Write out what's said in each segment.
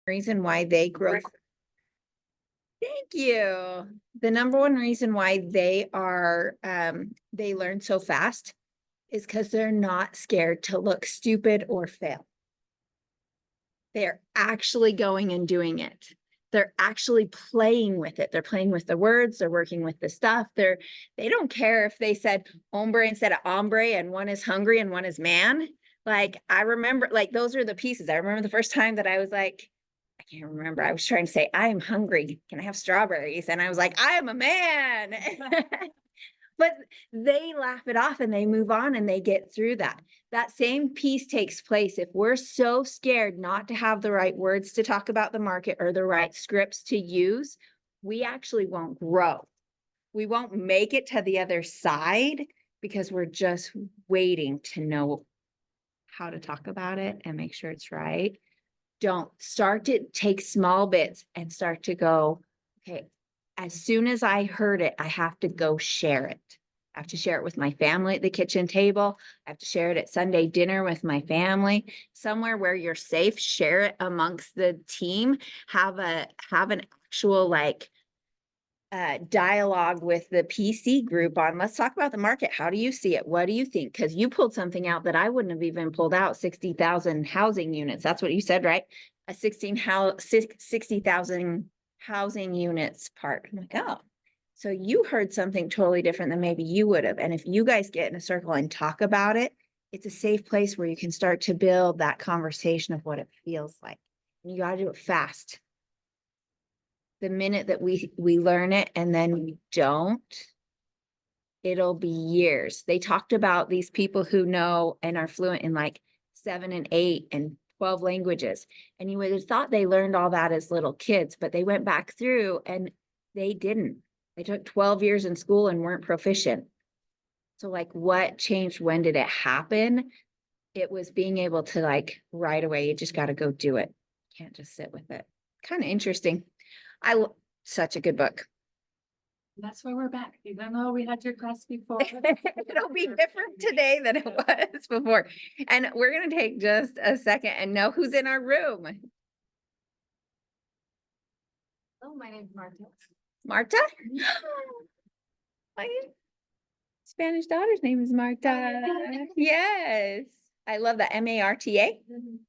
reason why they grow. Thank you. The number one reason why they are, they learn so fast is because they're not scared to look stupid or fail. They're actually going and doing it. They're actually playing with it. They're playing with the words. They're working with the stuff. They don't care if they said hombre instead of hombre and one is hungry and one is man. Like, I remember, like, those are the pieces. I remember the first time that I was like, I can't remember. I was trying to say, I am hungry. Can I have strawberries? And I was like, I am a man. But they laugh it off and they move on and they get through that. That same piece takes place if we're so scared not to have the right words to talk about the market or the right scripts to use, we actually won't grow. We won't make it to the other side because we're just waiting to know how to talk about it and make sure it's right. Don't start to take small bits and start to go, okay, as soon as I heard it, I have to go share it. I have to share it with my family at the kitchen table. I have to share it at Sunday dinner with my family. Somewhere where you're safe, share it amongst the team. Have an actual like dialogue with the PC group on, let's talk about the market. How do you see it? What do you think? Because you pulled something out that I wouldn't have even pulled out. 60,000 housing units. That's what you said, right? A 60,000 housing units part. I'm like, oh, so you heard something totally different than maybe you would have. And if you guys get in a circle and talk about it, it's a safe place where you can start to build that conversation of what it feels like. And you got to do it fast. The minute that we learn it and then we don't, it'll be years. They talked about these people who know and are fluent in like 7 and 8 and 12 languages. And you would have thought they learned all that as little kids, but they went back through and they didn't. They took 12 years in school and weren't proficient. So like, what changed? When did it happen? It was being able to like right away, you just got to go do it. Can't just sit with it. Kind of interesting. Such a good book. That's why we're back. Even though we had your class before. It'll be different today than it was before. And we're going to take just a second and know who's in our room. Oh, my name's Marta. Marta? My Spanish daughter's name is Marta. Yes. I love that. M-A-R-T-A?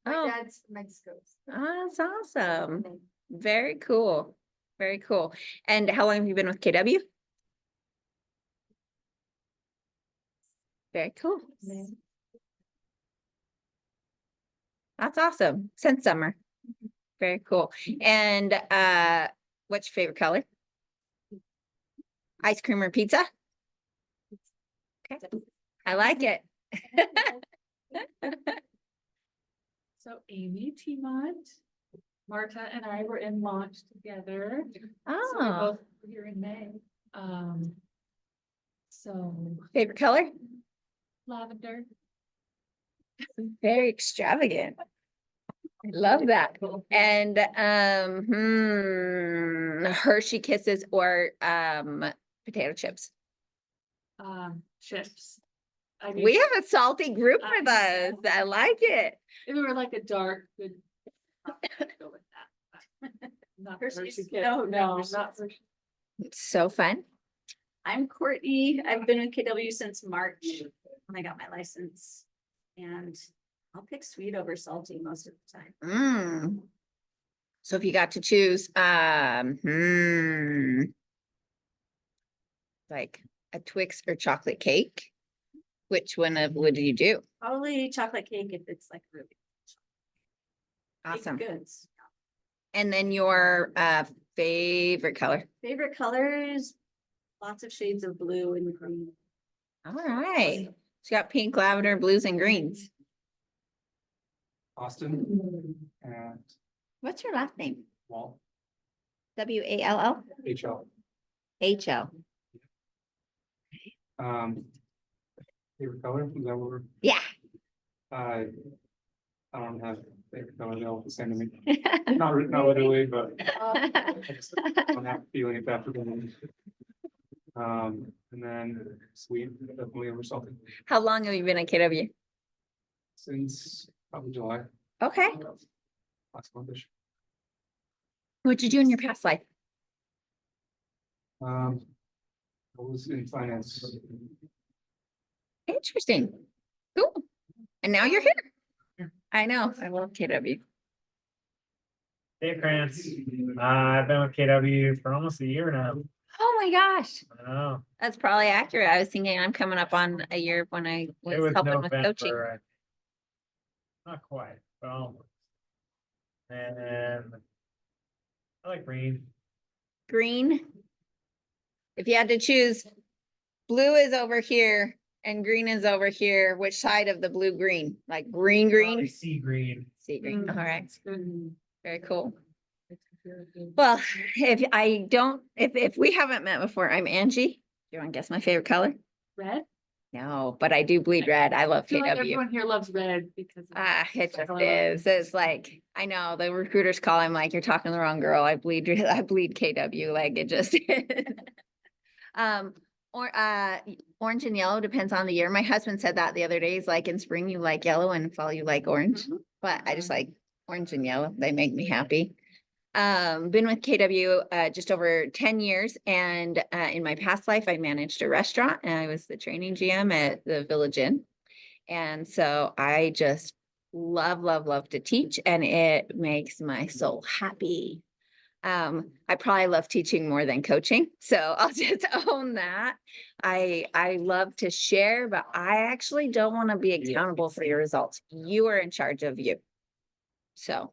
My dad's from Mexico. Oh, that's awesome. Very cool. Very cool. And how long have you been with KW? Very cool. That's awesome. Since summer. Very cool. And what's your favorite color? Ice cream or pizza? Okay. I like it. So Amy Timont, Marta and I were in launch together. Oh. So we both were here in May. So favorite color? Lavender. Very extravagant. I love that. And Hershey Kisses or potato chips? Chips. We have a salty group with us. I like it. If we were like a dark, good go with that. Not Hershey. No, not Hershey. It's so fun. I'm Courtney. I've been with KW since March when I got my license. And I'll pick sweet over salty most of the time. So if you got to choose, like a Twix or chocolate cake, which one would you do? Probably chocolate cake if it's like really awesome. Goods. And then your favorite color? Favorite colors, lots of shades of blue and green. All right. So you got pink, lavender, blues, and greens. Austin and What's your last name? Wall. W-A-L-L? HL. H-L. Favorite color? Is that what we're... Yeah. I don't have favorite color. They all the same to me. Not literally, but I just don't have a feeling if that's what and then sweet, definitely over salty. How long have you been at KW? Since probably July. Okay. Last month-ish. What'd you do in your past life? I was in finance. Interesting. Cool. And now you're here. I know. I love KW. Dave Krantz. I've been with KW for almost a year now. Oh my gosh. I know. That's probably accurate. I was thinking I'm coming up on a year when I It was was helping with coaching. November. Not quite, but almost. And I like green. Green. If you had to choose, blue is over here and green is over here. Which side of the blue green? Like green, Probably green? sea green. Sea green. All right. Good. Very cool. Well, if we haven't met before, I'm Angie. Do you want to guess my favorite color? Red? No, but I do bleed red. I love I feel like KW. everyone here loves red because. It just is. It's like, I know the recruiters call him like, you're talking to the wrong girl. I bleed KW. Like it just is. Orange and yellow depends on the year. My husband said that the other day. He's like, in spring you like yellow and in fall you like orange. But I just like orange and yellow. They make me happy. Been with KW just over 10 years, and in my past life I managed a restaurant and I was the training GM at the Village Inn. And so I just love to teach, and it makes my soul happy. I probably love teaching more than coaching, so I'll just own that. I love to share, but I actually don't want to be accountable for your results. You are in charge of you. So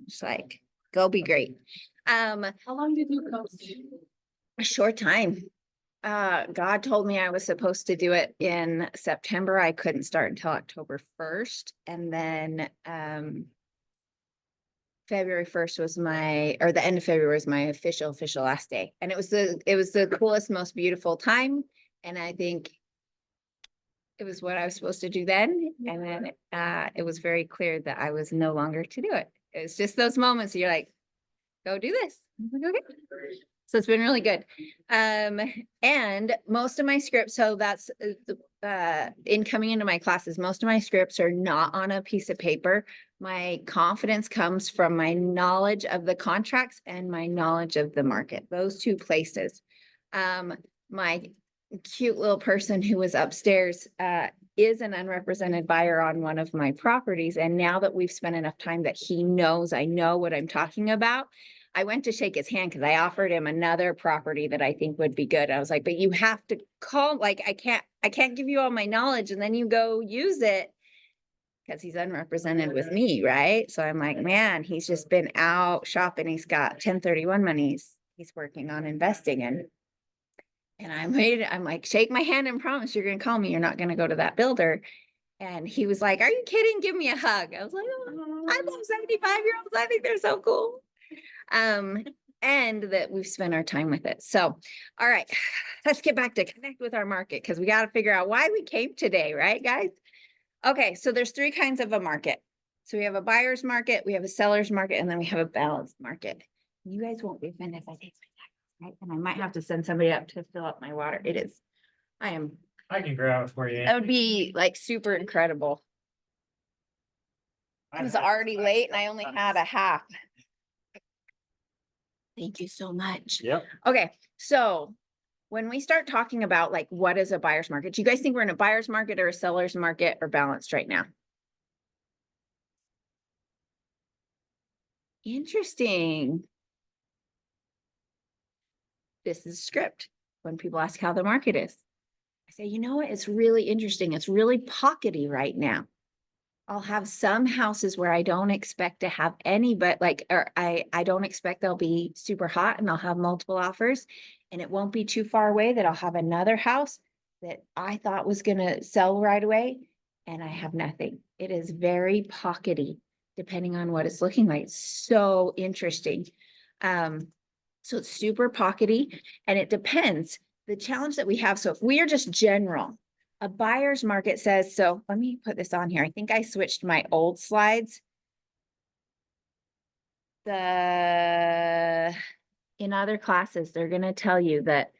it's like, go be great. How long did you coach? A short time. God told me I was supposed to do it in September. I couldn't start until October 1st. And then February 1st was the end of February was my official last day. And it was the coolest, most beautiful time. And I think it was what I was supposed to do then. And then it was very clear that I was no longer to do it. It was just those moments you're like, go do this. I'm like, okay. So it's been really good. And most of my scripts, so that's in coming into my classes, most of my scripts are not on a piece of paper. My confidence comes from my knowledge of the contracts and my knowledge of the market, those two places. My cute little person who was upstairs is an unrepresented buyer on one of my properties. And now that we've spent enough time that he knows I know what I'm talking about, I went to shake his hand because I offered him another property that I think would be good. I was like, but you have to call, like, I can't give you all my knowledge and then you go use it because he's unrepresented with me, right? So I'm like, man, he's just been out shopping. He's got 1031 monies he's working on investing in. And I'm like, shake my hand and promise you're going to call me. You're not going to go to that builder. And he was like, are you kidding? Give me a hug. I was like, oh, I love 75-year-olds. I think they're so cool. And that we've spent our time with it. So, all right, let's get back to connect with our market because we got to figure out why we came today, right, guys? Okay, so there's three kinds of a market. So we have a buyer's market, we have a seller's market, and then we have a balanced market. You guys won't be offended if I take my time, right? And I might have to send somebody up to fill up my water. I can grab it for you. that would be like super incredible. It was already late and I only had a half. Thank you so much. Yep. Okay, so when we start talking about like what is a buyer's market, do you guys think we're in a buyer's market or a seller's market or balanced right now? Interesting. This is a script. When people ask how the market is, I say, you know what? It's really interesting. It's really pockety right now. I'll have some houses where I don't expect to have any, but like, or I don't expect they'll be super hot and I'll have multiple offers, and it won't be too far away that I'll have another house that I thought was going to sell right away and I have nothing. It is very pockety depending on what it's looking like. So interesting. So it's super pockety and it depends. The challenge that we have, so if we are just general, a buyer's market says, so let me put this on here. I think I switched my old slides. In other classes, they're going to tell you that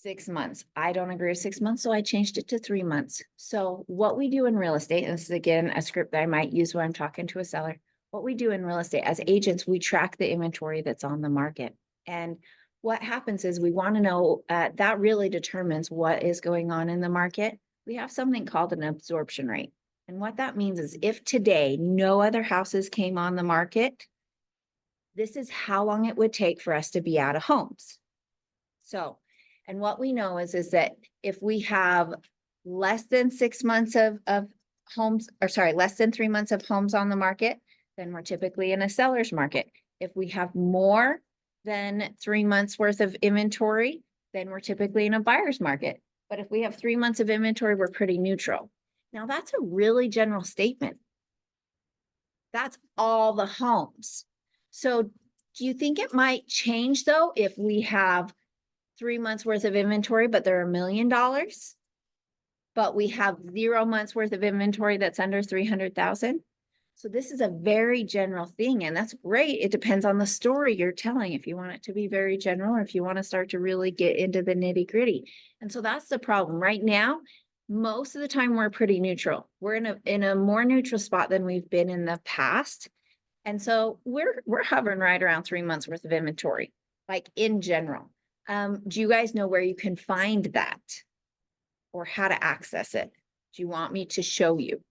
6 months. I don't agree with 6 months, so I changed it to 3 months. So what we do in real estate, and this is again a script that I might use when I'm talking to a seller, what we do in real estate as agents, we track the inventory that's on the market. And what happens is we want to know that really determines what is going on in the market. We have something called an absorption rate. And what that means is if today no other houses came on the market, this is how long it would take for us to be out of homes. So, and what we know is that if we have less than 6 months of homes, or sorry, less than 3 months of homes on the market, then we're typically in a seller's market. If we have more than 3 months worth of inventory, then we're typically in a buyer's market. But if we have 3 months of inventory, we're pretty neutral. Now that's a really general statement. That's all the homes. So do you think it might change though if we have 3 months worth of inventory, but they're $1 million? But we have 0 months worth of inventory that's under 300,000. So this is a very general thing, and that's great. It depends on the story you're telling. If you want it to be very general, or if you want to start to really get into the nitty gritty. And so that's the problem right now. Most of the time we're pretty neutral. We're in a more neutral spot than we've been in the past. And so we're hovering right around 3 months worth of inventory, like in general. Do you guys know where you can find that or how to access it? Do you want me to show you?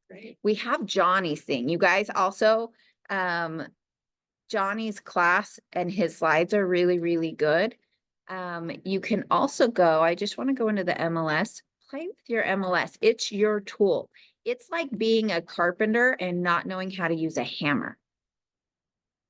Great. We have Johnny's thing. You guys also, Johnny's class and his slides are really, really good. You can also go, I just want to go into the MLS, play with your MLS. It's your tool. It's like being a carpenter and not knowing how to use a hammer,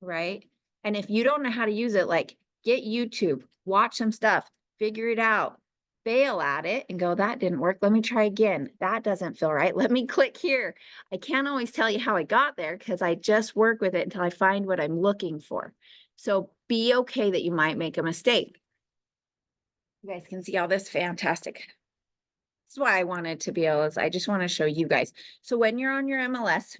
right? And if you don't know how to use it, like get YouTube, watch some stuff, figure it out, fail at it and go, that didn't work. Let me try again. That doesn't feel right. Let me click here. I can't always tell you how I got there because I just work with it until I find what I'm looking for. So be okay that you might make a mistake. You guys can see all this fantastic. This is why I wanted to be able to, I just want to show you guys. So when you're on your MLS,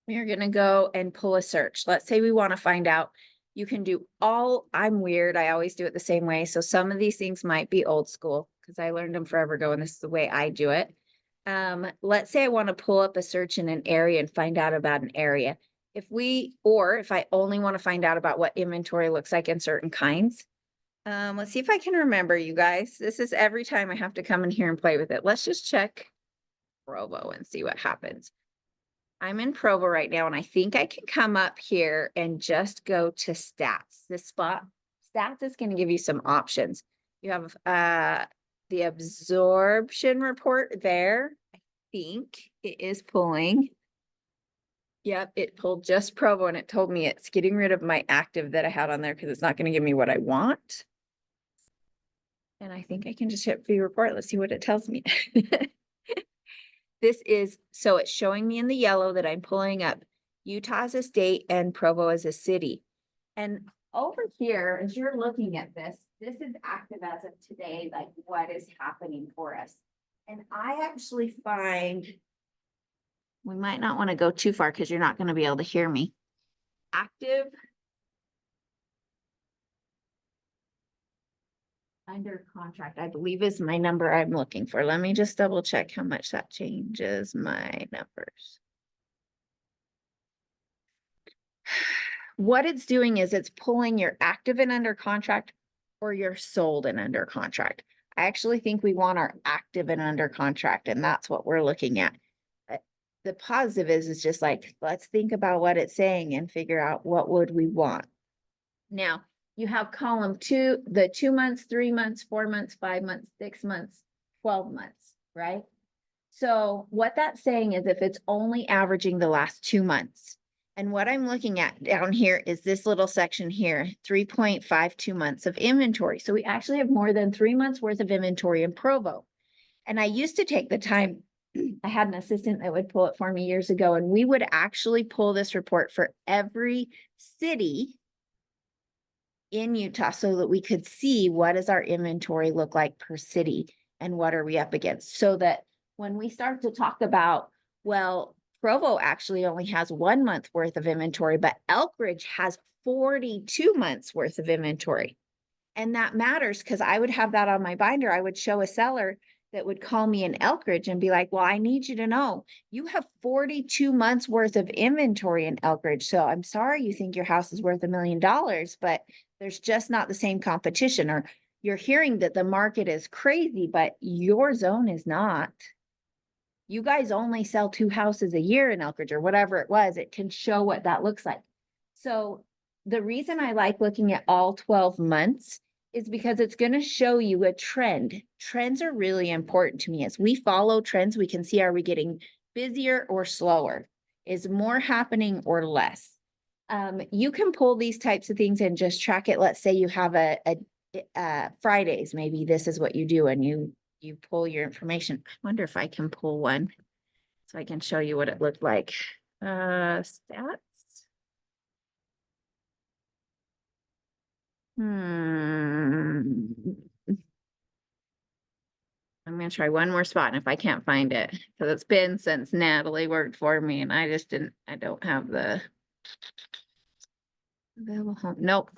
you're going to go and pull a search. Let's say we want to find out, you can do all, I'm weird. I always do it the same way. So some of these things might be old school because I learned them forever ago and this is the way I do it. Let's say I want to pull up a search in an area and find out about an area. If I only want to find out about what inventory looks like in certain kinds. Let's see if I can remember, you guys. This is every time I have to come in here and play with it. Let's just check Provo and see what happens. I'm in Provo right now, and I think I can come up here and just go to stats. This spot, stats is going to give you some options. You have the absorption report there. I think it is pulling. Yep, it pulled just Provo, and it told me it's getting rid of my active that I had on there because it's not going to give me what I want. And I think I can just hit view report. Let's see what it tells me. This is, so it's showing me in the yellow that I'm pulling up Utah as a state and Provo as a city. And over here, as you're looking at this is active as of today, like what is happening for us. And I actually find, we might not want to go too far because you're not going to be able to hear me. Active under contract, I believe is my number I'm looking for. Let me just double check how much that changes my numbers. What it's doing is it's pulling your active and under contract or your sold and under contract. I actually think we want our active and under contract, and that's what we're looking at. The positive is just like, let's think about what it's saying and figure out what would we want. Now, you have column 2, the 2 months, 3 months, 4 months, 5 months, 6 months, 12 months, right? So what that's saying is if it's only averaging the last 2 months, and what I'm looking at down here is this little section here, 3.52 months of inventory. So we actually have more than 3 months worth of inventory in Provo. And I used to take the time, I had an assistant that would pull it for me years ago, and we would actually pull this report for every city in Utah so that we could see what does our inventory look like per city and what are we up against, so that when we start to talk about, well, Provo actually only has 1 month worth of inventory, but Elkridge has 42 months worth of inventory. And that matters because I would have that on my binder. I would show a seller, that would call me in Elkridge and be like, well, I need you to know, you have 42 months worth of inventory in Elkridge. So I'm sorry you think your house is worth $1 million, but there's just not the same competition. Or you're hearing that the market is crazy, but your zone is not. You guys only sell 2 houses a year in Elkridge or whatever it was. It can show what that looks like. So the reason I like looking at all 12 months is because it's going to show you a trend. Trends are really important to me. As we follow trends, we can see, are we getting busier or slower? Is more happening or less? You can pull these types of things and just track it. Let's say you have a Fridays, maybe this is what you do, and you pull your information. I wonder if I can pull one so I can show you what it looked like. Stats. I'm gonna try one more spot, and if I can't find it, because it's been since Natalie worked for me, and I don't have the available home. Nope.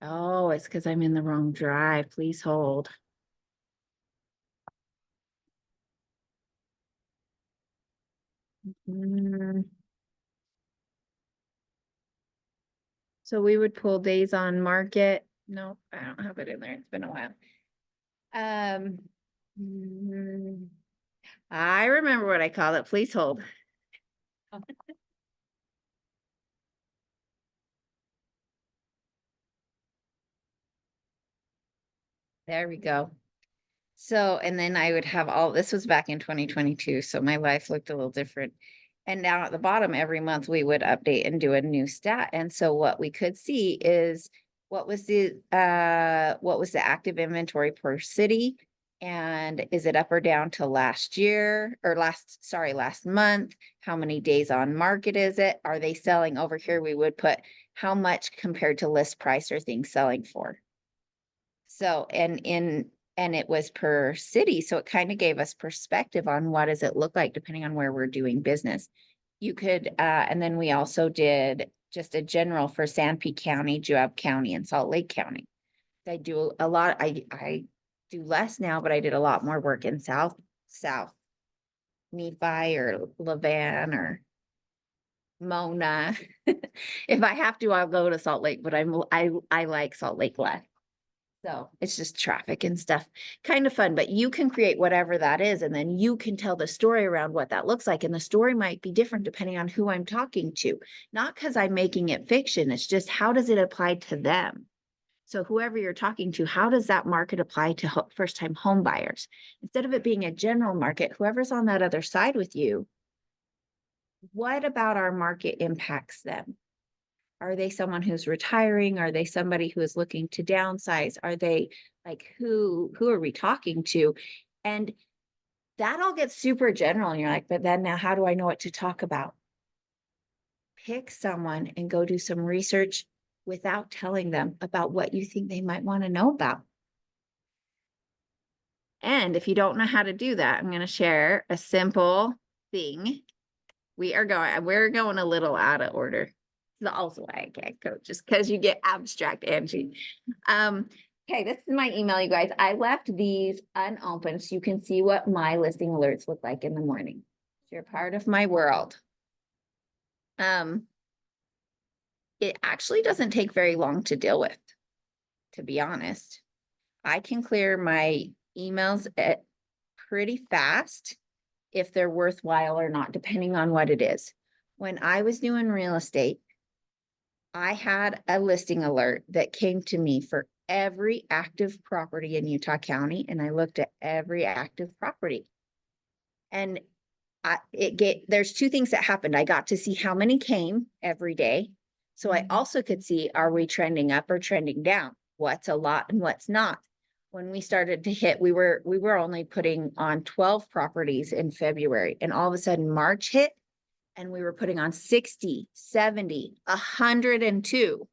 Oh, it's because I'm in the wrong drive. Please hold. So we would pull days on market. Nope, I don't have it in there. It's been a while. I remember what I call it. Please hold. There we go. So, and then I would have this was back in 2022, so my life looked a little different. And down at the bottom, every month we would update and do a new stat. And so what we could see is what was the active inventory per city, and is it up or down to last year or last month? How many days on market is it? Are they selling over here? We would put how much compared to list price are things selling for. So, and it was per city. So it kind of gave us perspective on what does it look like depending on where we're doing business. You could, and then we also did just a general for Sanpete County, Joab County, and Salt Lake County. I do a lot, I do less now, but I did a lot more work in South Nephi or Levan or Mona. If I have to, I'll go to Salt Lake, but I like Salt Lake less. So it's just traffic and stuff, kind of fun, but you can create whatever that is. And then you can tell the story around what that looks like. And the story might be different depending on who I'm talking to, not because I'm making it fiction. It's just, how does it apply to them? So whoever you're talking to, how does that market apply to first-time home buyers? Instead of it being a general market, whoever's on that other side with you, what about our market impacts them? Are they someone who's retiring? Are they somebody who is looking to downsize? Are they like, who are we talking to? And that all gets super general. And you're like, but then now how do I know what to talk about? Pick someone and go do some research without telling them about what you think they might want to know about. And if you don't know how to do that, I'm going to share a simple thing. We're going a little out of order. That's also why I can't coach, just because you get abstract, Angie. Okay, this is my email, you guys. I left these unopened so you can see what my listing alerts look like in the morning. You're part of my world. It actually doesn't take very long to deal with, to be honest. I can clear my emails pretty fast if they're worthwhile or not, depending on what it is. When I was doing real estate, I had a listing alert that came to me for every active property in Utah County, and I looked at every active property. And there's 2 things that happened. I got to see how many came every day. So I also could see, are we trending up or trending down? What's a lot and what's not? When we started to hit, we were only putting on 12 properties in February, and all of a sudden March hit and we were putting on 60, 70, 102.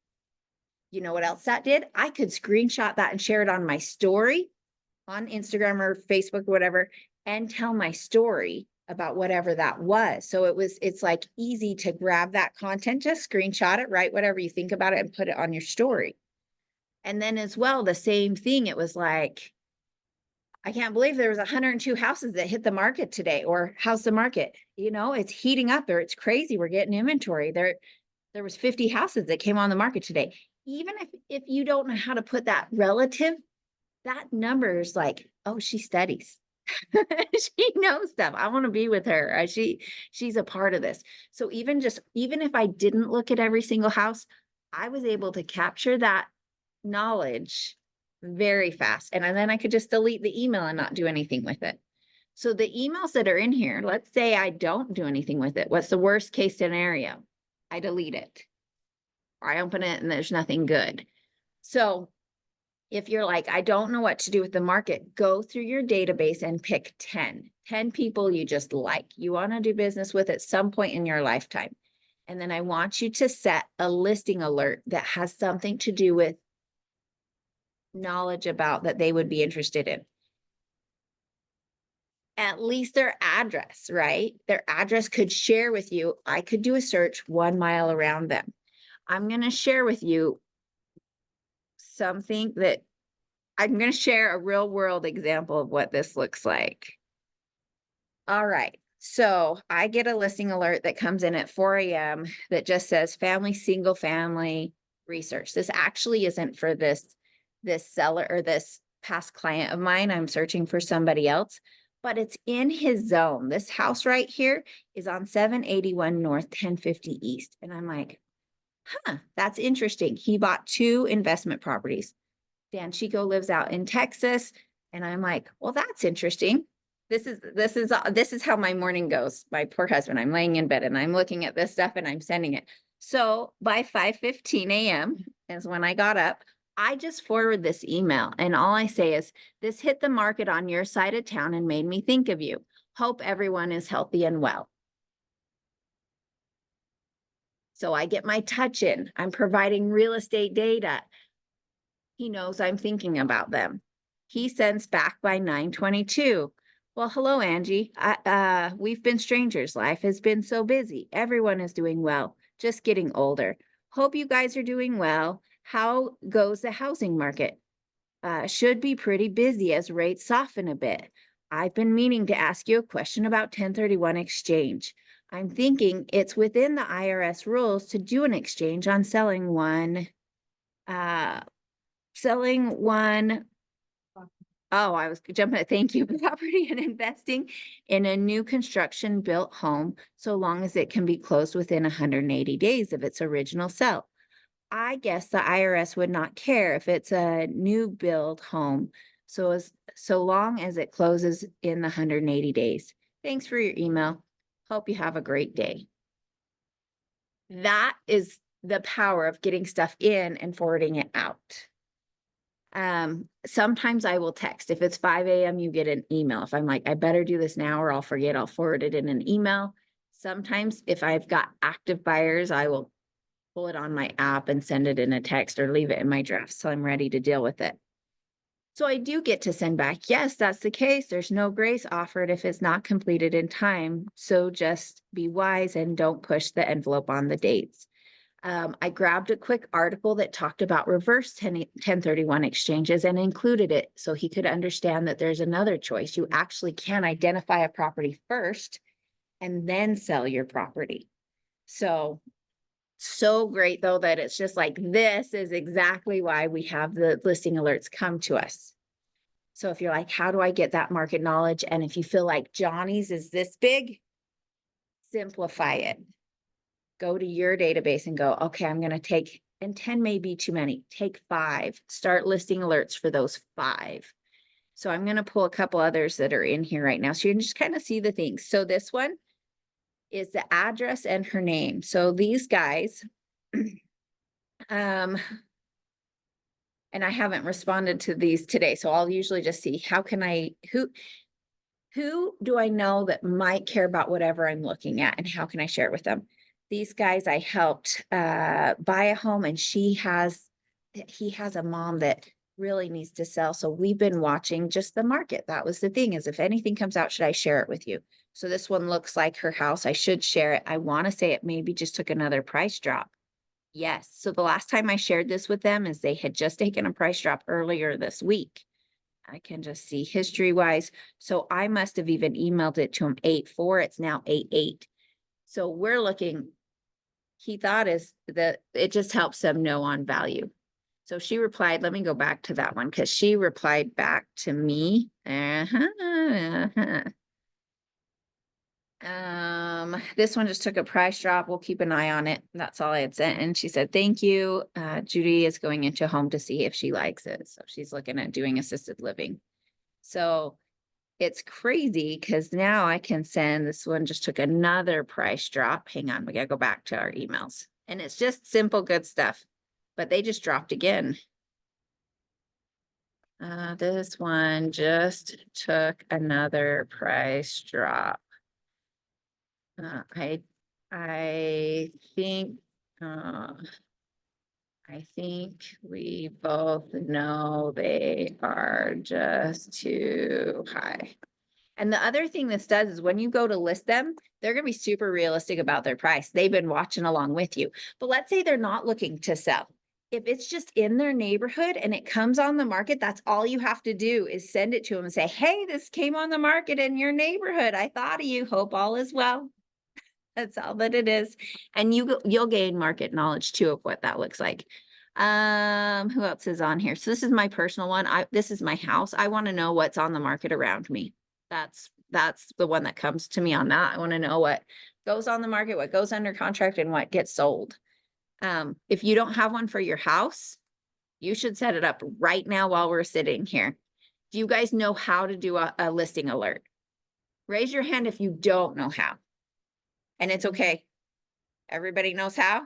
You know what else that did? I could screenshot that and share it on my story on Instagram or Facebook or whatever, and tell my story about whatever that was. So it's like easy to grab that content, just screenshot it, write whatever you think about it and put it on your story. And then as well, the same thing, it was like, I can't believe there was 102 houses that hit the market today, or how's the market? You know, it's heating up or it's crazy. We're getting inventory. There was 50 houses that came on the market today. Even if you don't know how to put that relative, that number is like, oh, she studies. She knows stuff. I want to be with her. She's a part of this. So even if I didn't look at every single house, I was able to capture that knowledge very fast. And then I could just delete the email and not do anything with it. So the emails that are in here, let's say I don't do anything with it. What's the worst case scenario? I delete it. Or I open it and there's nothing good. So if you're like, I don't know what to do with the market, go through your database and pick 10 people you just like, you want to do business with at some point in your lifetime. And then I want you to set a listing alert that has something to do with knowledge about that they would be interested in. At least their address, right? Their address could share with you. I could do a search 1 mile around them. I'm going to share with you something that I'm going to share a real world example of what this looks like. All right. So I get a listing alert that comes in at 4 a.m. that just says single family research. This actually isn't for this seller or this past client of mine. I'm searching for somebody else, but it's in his zone. This house right here is on 781 North, 1050 East. And I'm like, that's interesting. He bought 2 investment properties. Dan Chico lives out in Texas. And I'm like, well, that's interesting. This is how my morning goes. My poor husband, I'm laying in bed and I'm looking at this stuff and I'm sending it. So by 5:15 a.m. is when I got up. I just forward this email and all I say is, this hit the market on your side of town and made me think of you. Hope everyone is healthy and well. So I get my touch in. I'm providing real estate data. He knows I'm thinking about them. He sends back by 9:22. Well, hello, Angie. We've been strangers. Life has been so busy. Everyone is doing well, just getting older. Hope you guys are doing well. How goes the housing market? Should be pretty busy as rates soften a bit. I've been meaning to ask you a question about 1031 exchange. I'm thinking it's within the IRS rules to do an exchange on selling one. Oh, I was jumping at thank you property and investing in a new construction built home, so long as it can be closed within 180 days of its original sale. I guess the IRS would not care if it's a new build home, so long as it closes in the 180 days. Thanks for your email. Hope you have a great day. That is the power of getting stuff in and forwarding it out. Sometimes I will text. If it's 5 a.m., you get an email. If I'm like, I better do this now or I'll forget, I'll forward it in an email. Sometimes if I've got active buyers, I will pull it on my app and send it in a text or leave it in my drafts till I'm ready to deal with it. So I do get to send back, yes, that's the case. There's no grace offered if it's not completed in time. So just be wise and don't push the envelope on the dates. I grabbed a quick article that talked about reverse 1031 exchanges and included it so he could understand that there's another choice. You actually can identify a property first and then sell your property. So great though that it's just like, this is exactly why we have the listing alerts come to us. So if you're like, how do I get that market knowledge? And if you feel like Johnny's is this big, simplify it. Go to your database and go, okay, I'm going to take, and 10 may be too many, take 5, start listing alerts for those 5. So I'm going to pull a couple others that are in here right now. So you can just kind of see the things. So this one is the address and her name. So these guys, and I haven't responded to these today. So I'll usually just see who do I know that might care about whatever I'm looking at and how can I share it with them? These guys I helped buy a home and he has a mom that really needs to sell. So we've been watching just the market. That was the thing, is if anything comes out, should I share it with you? So this one looks like her house. I should share it. I want to say it maybe just took another price drop. Yes. So the last time I shared this with them is they had just taken a price drop earlier this week. I can just see history wise. So I must have even emailed it to him 8-4. It's now 8-8. So we're looking, he thought is that it just helps them know on value. So she replied, let me go back to that one because she replied back to me. This one just took a price drop. We'll keep an eye on it. That's all I had sent. And she said, thank you. Judy is going into a home to see if she likes it. So she's looking at doing assisted living. So it's crazy because now I can send, this one just took another price drop. Hang on, we gotta go back to our emails. And it's just simple, good stuff, but they just dropped again. This one just took another price drop. I think we both know they are just too high. And the other thing this does is when you go to list them, they're going to be super realistic about their price. They've been watching along with you. But let's say they're not looking to sell. If it's just in their neighborhood and it comes on the market, that's all you have to do is send it to them and say, hey, this came on the market in your neighborhood. I thought of you. Hope all is well. That's all that it is. And you'll gain market knowledge too of what that looks like. Who else is on here? So this is my personal one. This is my house. I want to know what's on the market around me. That's the one that comes to me on that. I want to know what goes on the market, what goes under contract, and what gets sold. If you don't have one for your house, you should set it up right now while we're sitting here. Do you guys know how to do a listing alert? Raise your hand if you don't know how. And it's okay. Everybody knows how.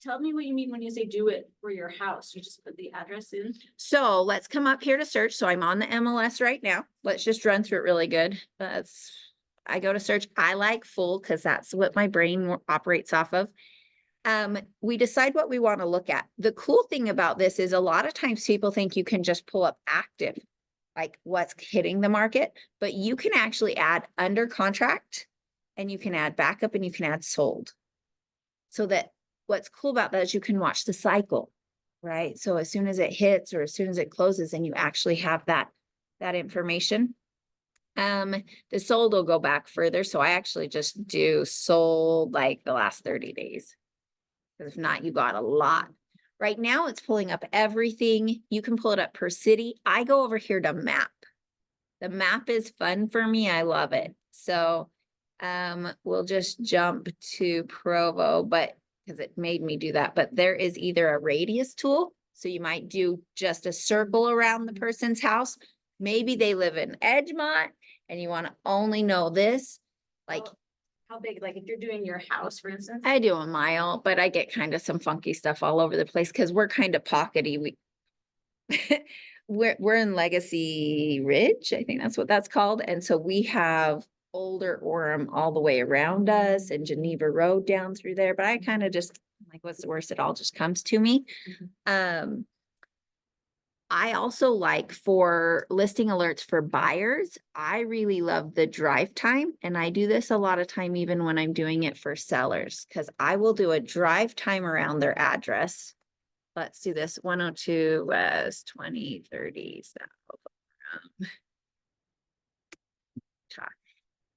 Tell me what you mean when you say do it for your house. You just put the address in. So let's come up here to search. So I'm on the MLS right now. Let's just run through it really good. I go to search. I like full because that's what my brain operates off of. We decide what we want to look at. The cool thing about this is a lot of times people think you can just pull up active, like what's hitting the market, but you can actually add under contract and you can add backup and you can add sold. So that what's cool about that is you can watch the cycle, right? So as soon as it hits or as soon as it closes and you actually have that information. The sold will go back further. So I actually just do sold like the last 30 days. Because if not, you got a lot. Right now it's pulling up everything. You can pull it up per city. I go over here to map. The map is fun for me. I love it. So we'll just jump to Provo, but because it made me do that, but there is either a radius tool. So you might do just a circle around the person's house. Maybe they live in Edgemont and you want to only know this. Like how big, like if you're doing your house, for instance? I do a mile, but I get kind of some funky stuff all over the place because we're kind of pockety. We're in Legacy Ridge. I think that's what that's called. And so we have older Orem all the way around us and Geneva Road down through there. But I kind of just like, what's the worst? It all just comes to me. I also like for listing alerts for buyers. I really love the drive time. And I do this a lot of time, even when I'm doing it for sellers, because I will do a drive time around their address. Let's do this 102 West 2030 South.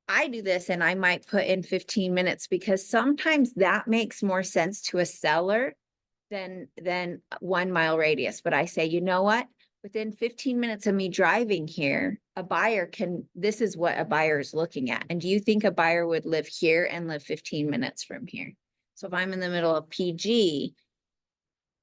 I do this and I might put in 15 minutes because sometimes that makes more sense to a seller than 1 mile radius. But I say, you know what? Within 15 minutes of me driving here, a buyer this is what a buyer is looking at. And do you think a buyer would live here and live 15 minutes from here? So if I'm in the middle of PG,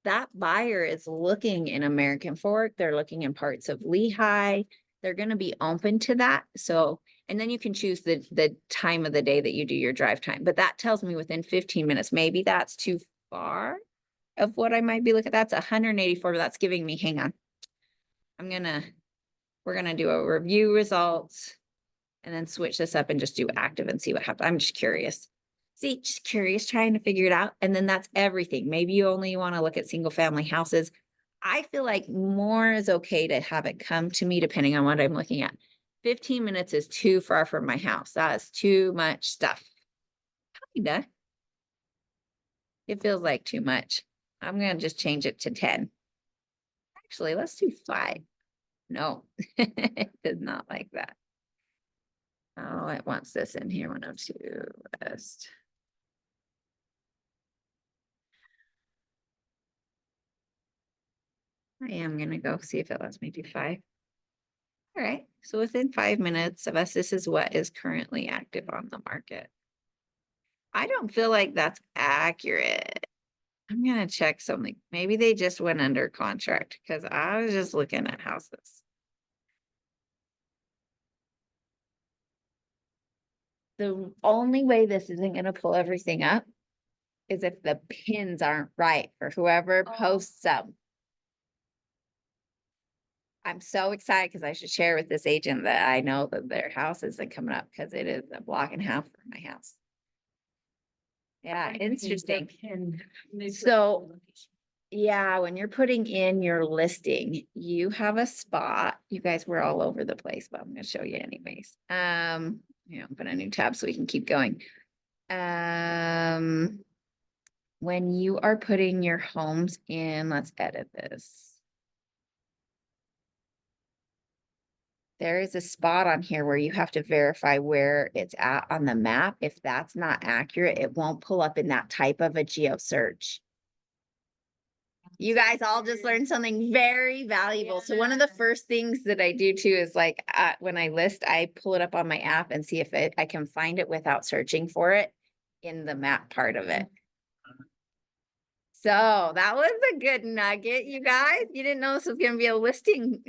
that buyer is looking in American Fork, they're looking in parts of Lehigh, they're going to be open to that. So, and then you can choose the time of the day that you do your drive time. But that tells me within 15 minutes, maybe that's too far of what I might be looking at. That's 184, but that's giving me, hang on. We're going to do a review results and then switch this up and just do active and see what happens. I'm just curious. See, just curious, trying to figure it out. And then that's everything. Maybe you only want to look at single family houses. I feel like more is okay to have it come to me depending on what I'm looking at. 15 minutes is too far from my house. That is too much stuff. Kinda. It feels like too much. I'm going to just change it to 10. Actually, let's do 5. No, it does not like that. Oh, it wants this in here, 102 West. I am gonna go see if it lets me do 5. All right, so within 5 minutes of us, this is what is currently active on the market. I don't feel like that's accurate. I'm gonna check something. Maybe they just went under contract because I was just looking at houses. The only way this isn't gonna pull everything up is if the pins aren't right for whoever posts them. I'm so excited because I should share with this agent that I know that their house isn't coming up because it is a block and a half from my house. Yeah, interesting. So, yeah, when you're putting in your listing, you have a spot. You guys were all over the place, but I'm gonna show you anyways. Open a new tab so we can keep going. When you are putting your homes in, let's edit this. There is a spot on here where you have to verify where it's at on the map. If that's not accurate, it won't pull up in that type of a geo search. You guys all just learned something very valuable. So one of the first things that I do too is like when I list, I pull it up on my app and see if I can find it without searching for it in the map part of it. So that was a good nugget, you guys. You didn't know this was going to be a listing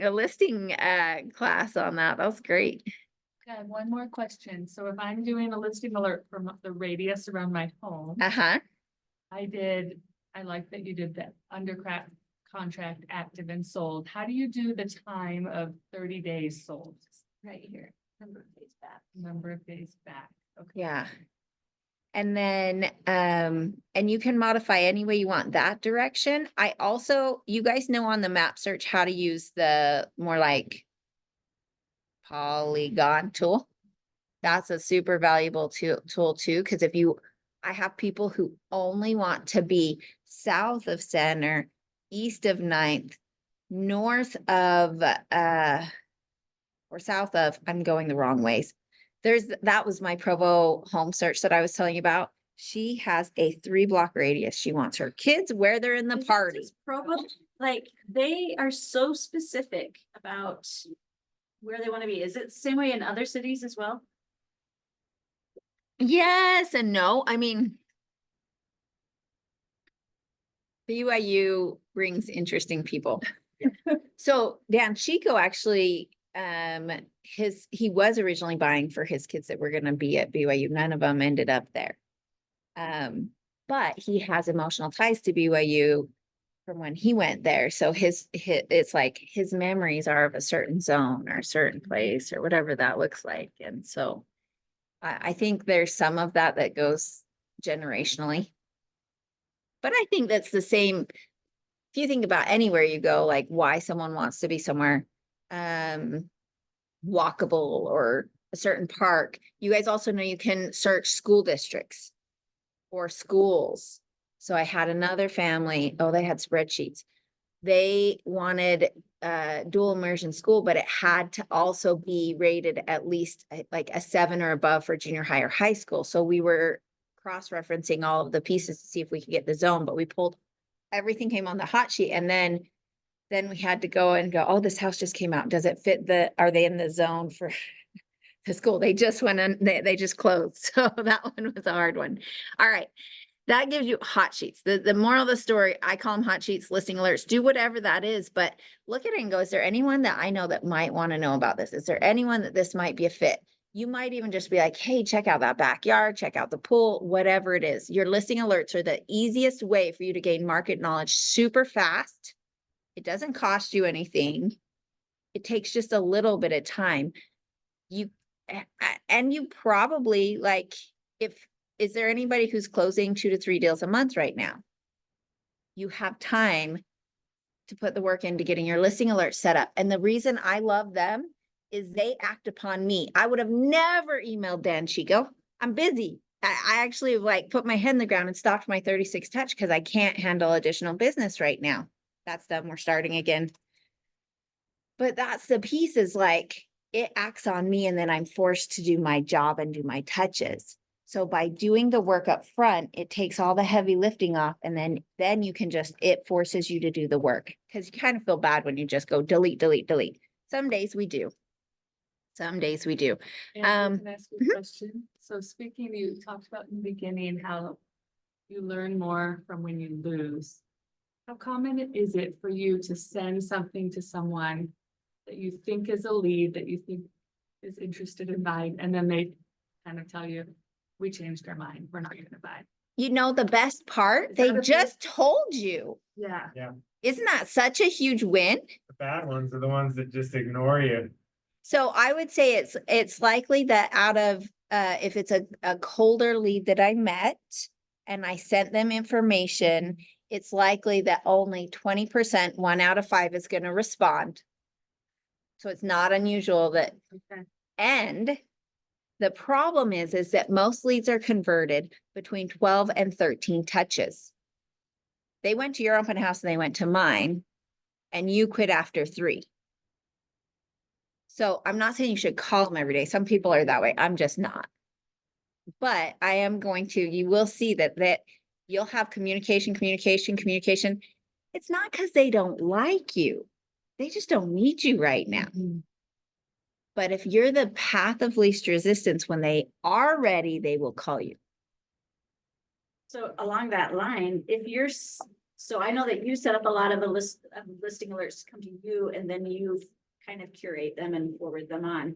class on that. That was great. Okay, one more question. So if I'm doing a listing alert from the radius around my home, Uh-huh. I like that you did that contract active and sold. How do you do the time of 30 days sold? Right here, number of days back. Number of days back. Okay. Yeah. And then, and you can modify any way you want that direction. You guys know on the map search how to use the more like polygon tool. That's a super valuable tool too, because I have people who only want to be south of center, east of 9th, north of, or south of, I'm going the wrong ways. That was my Provo home search that I was telling you about. She has a 3-block radius. She wants her kids where they're in the party. Provo, like, they are so specific about where they want to be. Is it the same way in other cities as well? Yes and no. I mean, BYU brings interesting people. So Dan Chico actually, he was originally buying for his kids that were going to be at BYU. None of them ended up there. But he has emotional ties to BYU from when he went there. So it's like his memories are of a certain zone or a certain place or whatever that looks like. And so I think there's some of that goes generationally. But I think that's the same. If you think about anywhere you go, like why someone wants to be somewhere walkable or a certain park, you guys also know you can search school districts or schools. So I had another family, they had spreadsheets. They wanted dual immersion school, but it had to also be rated at least like a 7 or above for junior high or high school. So we were cross-referencing all of the pieces to see if we could get the zone, but we pulled everything came on the hot sheet, and then we had to go, oh, this house just came out. Does it fit are they in the zone for the school? They just went in, they just closed. So that one was a hard one. All right. That gives you hot sheets. The moral of the story, I call them hot sheets, listing alerts, do whatever that is, but look at it and go, is there anyone that I know that might want to know about this? Is there anyone that this might be a fit? You might even just be like, hey, check out that backyard, check out the pool, whatever it is. Your listing alerts are the easiest way for you to gain market knowledge super fast. It doesn't cost you anything. It takes just a little bit of time. You probably is there anybody who's closing 2 to 3 deals a month right now? You have time to put the work into getting your listing alert set up. And the reason I love them is they act upon me. I would have never emailed Dan Chico. I'm busy. I actually put my head in the ground and stopped my 36 touch because I can't handle additional business right now. That's done. We're starting again. But that's the piece is like, it acts on me and then I'm forced to do my job and do my touches. So by doing the work up front, it takes all the heavy lifting off and then you can just, it forces you to do the work. Cause you kind of feel bad when you just go delete, delete, delete. Some days we do. Some days we do. And can I ask you a question? So speaking, you talked about in the beginning how you learn more from when you lose. How common is it for you to send something to someone that you think is a lead, that you think is interested in buying, and then they kind of tell you, we changed our mind, we're not gonna buy? You know, the best part, Is they that a just told you. Yeah. Isn't that such a huge win? The bad ones are the ones that just ignore you. So I would say it's likely that out of if it's a colder lead that I met and I sent them information, it's likely that only 20%, 1 out of 5 is going to respond. So it's not unusual that, Okay. and the problem is that most leads are converted between 12 and 13 touches. They went to your open house and they went to mine, and you quit after 3. So I'm not saying you should call them every day. Some people are that way. I'm just not. But I am going to, you will see that you'll have communication. It's not because they don't like you. They just don't need you right now. But if you're the path of least resistance, when they are ready, they will call you. So along that line, if you're, so I know that you set up a lot of listing alerts to come to you, and then you kind of curate them and forward them on.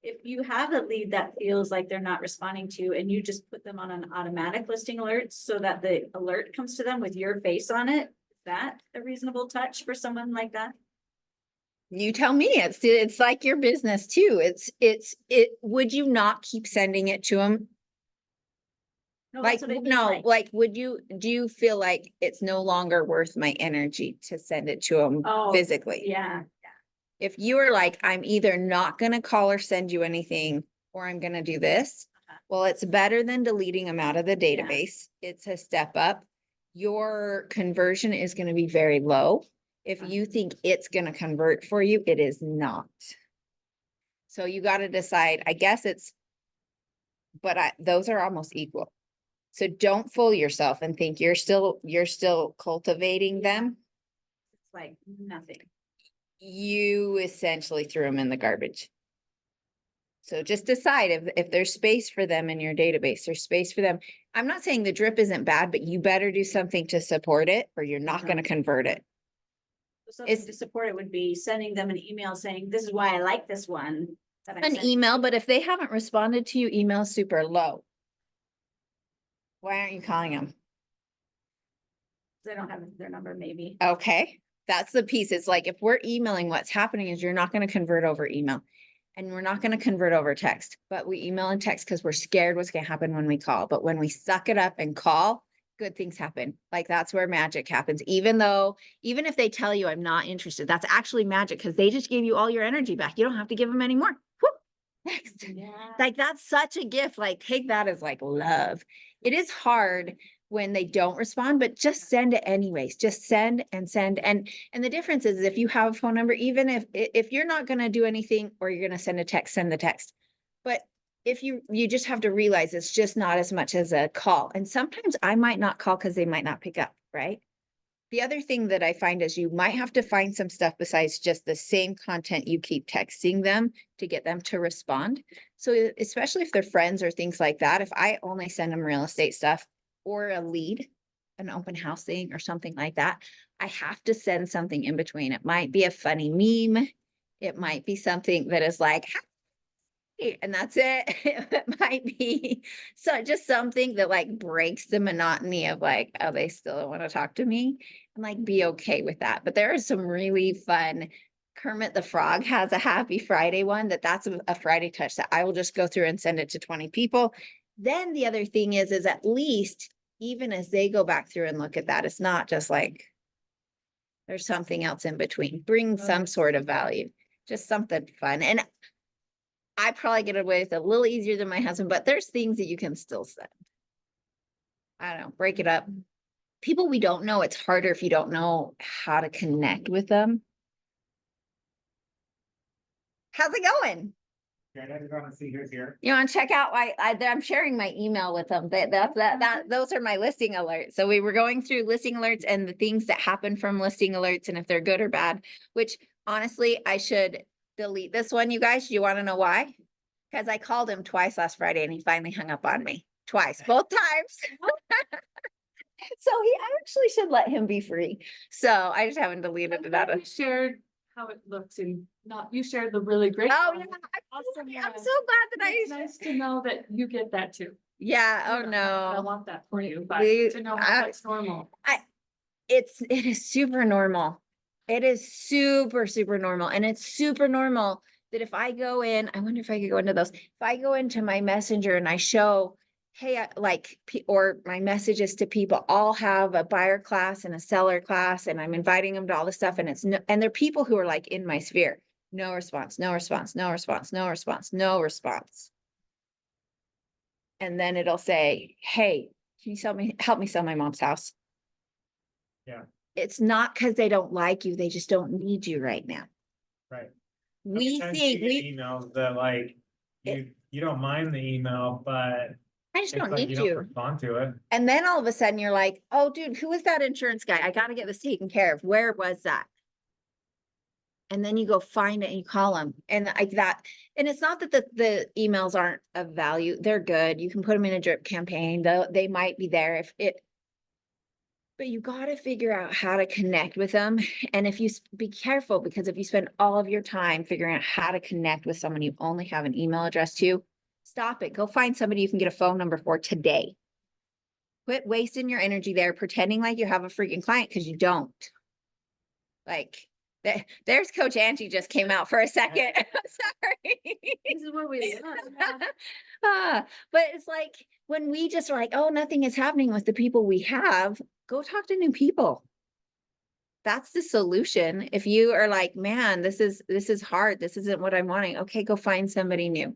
If you have a lead that feels like they're not responding to you, and you just put them on an automatic listing alert so that the alert comes to them with your face on it, is that a reasonable touch for someone like that? You tell me. It's like your business too. Would you not keep sending it to them? No, Like, that's what I mean, no, like, do you feel like it's no longer worth my energy to send it to them Oh, physically? yeah, If you are like, I'm either not gonna call or send you anything, or I'm gonna do this, well, it's better than deleting them out of the Yeah. database. It's a step up. Your conversion is gonna be very low. If you think it's gonna convert for you, it is not. So you gotta decide, I guess but those are almost equal. So don't fool yourself and think you're still cultivating them. it's like nothing. You essentially threw them in the garbage. So just decide if there's space for them in your database, there's space for them. I'm not saying the drip isn't bad, but you better do something to support it or you're not going to convert it. So something It's- to support it would be sending them an email saying, this is why I like this one. that I'm An sending." email, but if they haven't responded to you, email super low. Why aren't you calling them? They don't have their number, maybe. Okay, that's the piece. It's like if we're emailing, what's happening is you're not going to convert over email. And we're not going to convert over text, but we email and text because we're scared what's going to happen when we call. But when we suck it up and call, good things happen. Like that's where magic happens. Even if they tell you I'm not interested, that's actually magic because they just gave you all your energy back. You don't have to give them any more. Whoop, next. Yeah. Like that's such a gift. Like take that as like love. It is hard when they don't respond, but just send it anyways. Just send and send. And the difference is if you have a phone number, even if you're not going to do anything or you're going to send a text, send the text. But if you just have to realize it's just not as much as a call. And sometimes I might not call because they might not pick up, right? The other thing that I find is you might have to find some stuff besides just the same content you keep texting them to get them to respond. So especially if they're friends or things like that, if I only send them real estate stuff or a lead, an open house thing or something like that, I have to send something in between. It might be a funny meme. It might be something that is like, "Hey," and that's it. It might be just something that like breaks the monotony of like, oh, they still want to talk to me, and like be okay with that. But there is some really fun. Kermit the Frog has a Happy Friday one that's a Friday touch that I will just go through and send it to 20 people. Then the other thing is at least even as they go back through and look at that, it's not just like there's something else in between. Bring some sort of value, just something fun. And I probably get away with it a little easier than my husband, but there's things that you can still send. I don't know, break it up. People we don't know, it's harder if you don't know how to connect with them. How's it going? Yeah, I just want to see who's here. You want to check out I'm sharing my email with them. Those are my listing alerts. So we were going through listing alerts and the things that happen from listing alerts and if they're good or bad, which honestly, I should delete this one, you guys. Do you want to know why? Because I called him twice last Friday and he finally hung up on me twice, both times. So he actually should let him be free. So I just haven't deleted it out of. You shared how it looks and you shared the really great. Oh one. yeah, Awesome I'm one. so glad that It's nice to know that you get that too. Yeah. Oh You know, I no. want that for you, but We- to know I- that's normal. It is super normal. It is super, super normal. And it's super normal that if I go in, I wonder if I could go into those. If I go into my messenger and I show, hey, or my messages to people, all have a buyer class and a seller class, and I'm inviting them to all this stuff. And and they're people who are like in my sphere. No response, no response, no response, no response, no response. And then it'll say, hey, can you help me sell my mom's house? Yeah. It's not because they don't like you, they just don't need you right now. Right. We Sometimes think you get emails that like, It- you don't mind the email, but I just it's don't like need you don't you. respond to it. And then all of a sudden you're like, oh, dude, who is that insurance guy? I got to get this taken care of. Where was that? And then you go find it and you call them and like that. And it's not that the emails aren't of value. They're good. You can put them in a drip campaign, though they might be there if it. But you got to figure out how to connect with them. And if you be careful, because if you spend all of your time figuring out how to connect with someone you only have an email address to, stop it. Go find somebody you can get a phone number for today. Quit wasting your energy there, pretending like you have a freaking client because you don't. Like, there's Coach Angie just came out for a second. Sorry. This is what we love. But it's like when we just are like, oh, nothing is happening with the people we have, go talk to new people. That's the solution. If you are like, man, this is hard. This isn't what I'm wanting. Okay, go find somebody new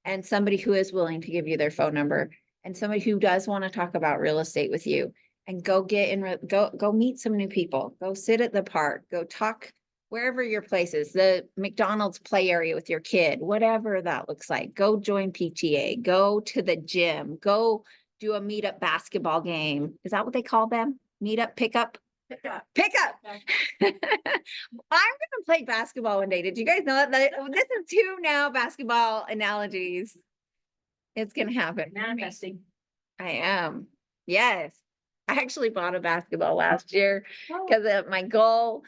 and somebody who is willing to give you their phone number and somebody who does want to talk about real estate with you and go go meet some new people. Go sit at the park, go talk wherever your place is, the McDonald's play area with your kid, whatever that looks like. Go join PTA, go to the gym, go do a meetup basketball game. Is that what they call them? Meetup, pickup? Pickup. I'm gonna play basketball one day. Did you guys know that? This is 2 now basketball analogies. It's gonna happen. Manifesting. I am. Yes. I actually bought a basketball last year because my goal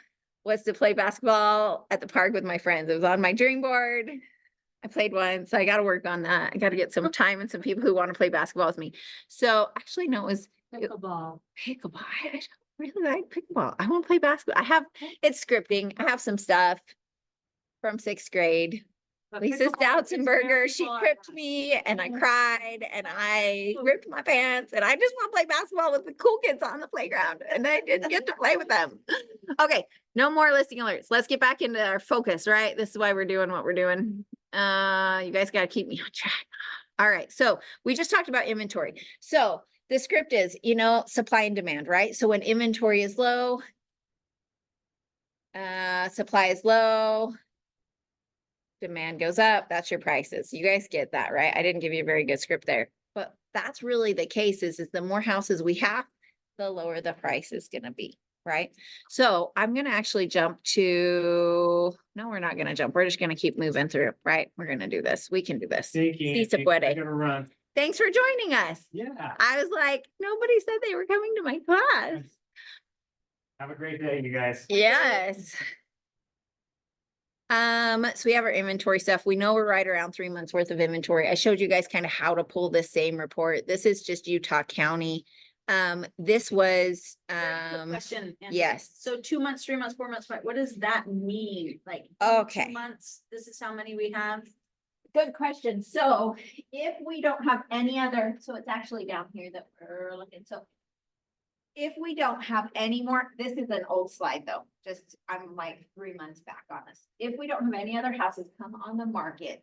was to play basketball at the park with my friends. It was on my dream board. I played one, so I got to work on that. I got to get some time and some people who want to play basketball with me. So actually, no, it was Pickleball. pickleball. I don't really like pickleball. I want to play basketball. It's scripting. I have some stuff from 6th grade. But Lisa pickleball is Stoutenberger, very she fun. tripped me and I cried and I ripped my pants and I just want to play basketball with the cool kids on the playground and I didn't get to play with them. Okay, no more listing alerts. Let's get back into our focus, right? This is why we're doing what we're doing. You guys got to keep me on track. All right, so we just talked about inventory. So the script is, supply and demand, right? So when inventory is low, supply is low, demand goes up, that's your prices. You guys get that, right? I didn't give you a very good script there, but that's really the case is the more houses we have, the lower the price is going to be, right? So I'm going to actually jump to, no, we're not going to jump. We're just going to keep moving through, right? We're going to do this. We can do this. Thank you. Sí se Angie. puede. I gotta run. Thanks for joining us. Yeah. I was like, nobody said they were coming to my class. Have a great day, you guys. Yes. So we have our inventory stuff. We know we're right around 3 months worth of inventory. I showed you guys kind of how to pull this same report. This is just Utah County. This was, Quick question. Angie. yes. So 2 months, 3 months, 4 months, what does that mean? Like, Okay. 2 months, this is how many we have? Good question. So if we don't have any other, so it's actually down here that we're looking. So if we don't have any more, this is an old slide though, just I'm like 3 months back on this. If we don't have any other houses come on the market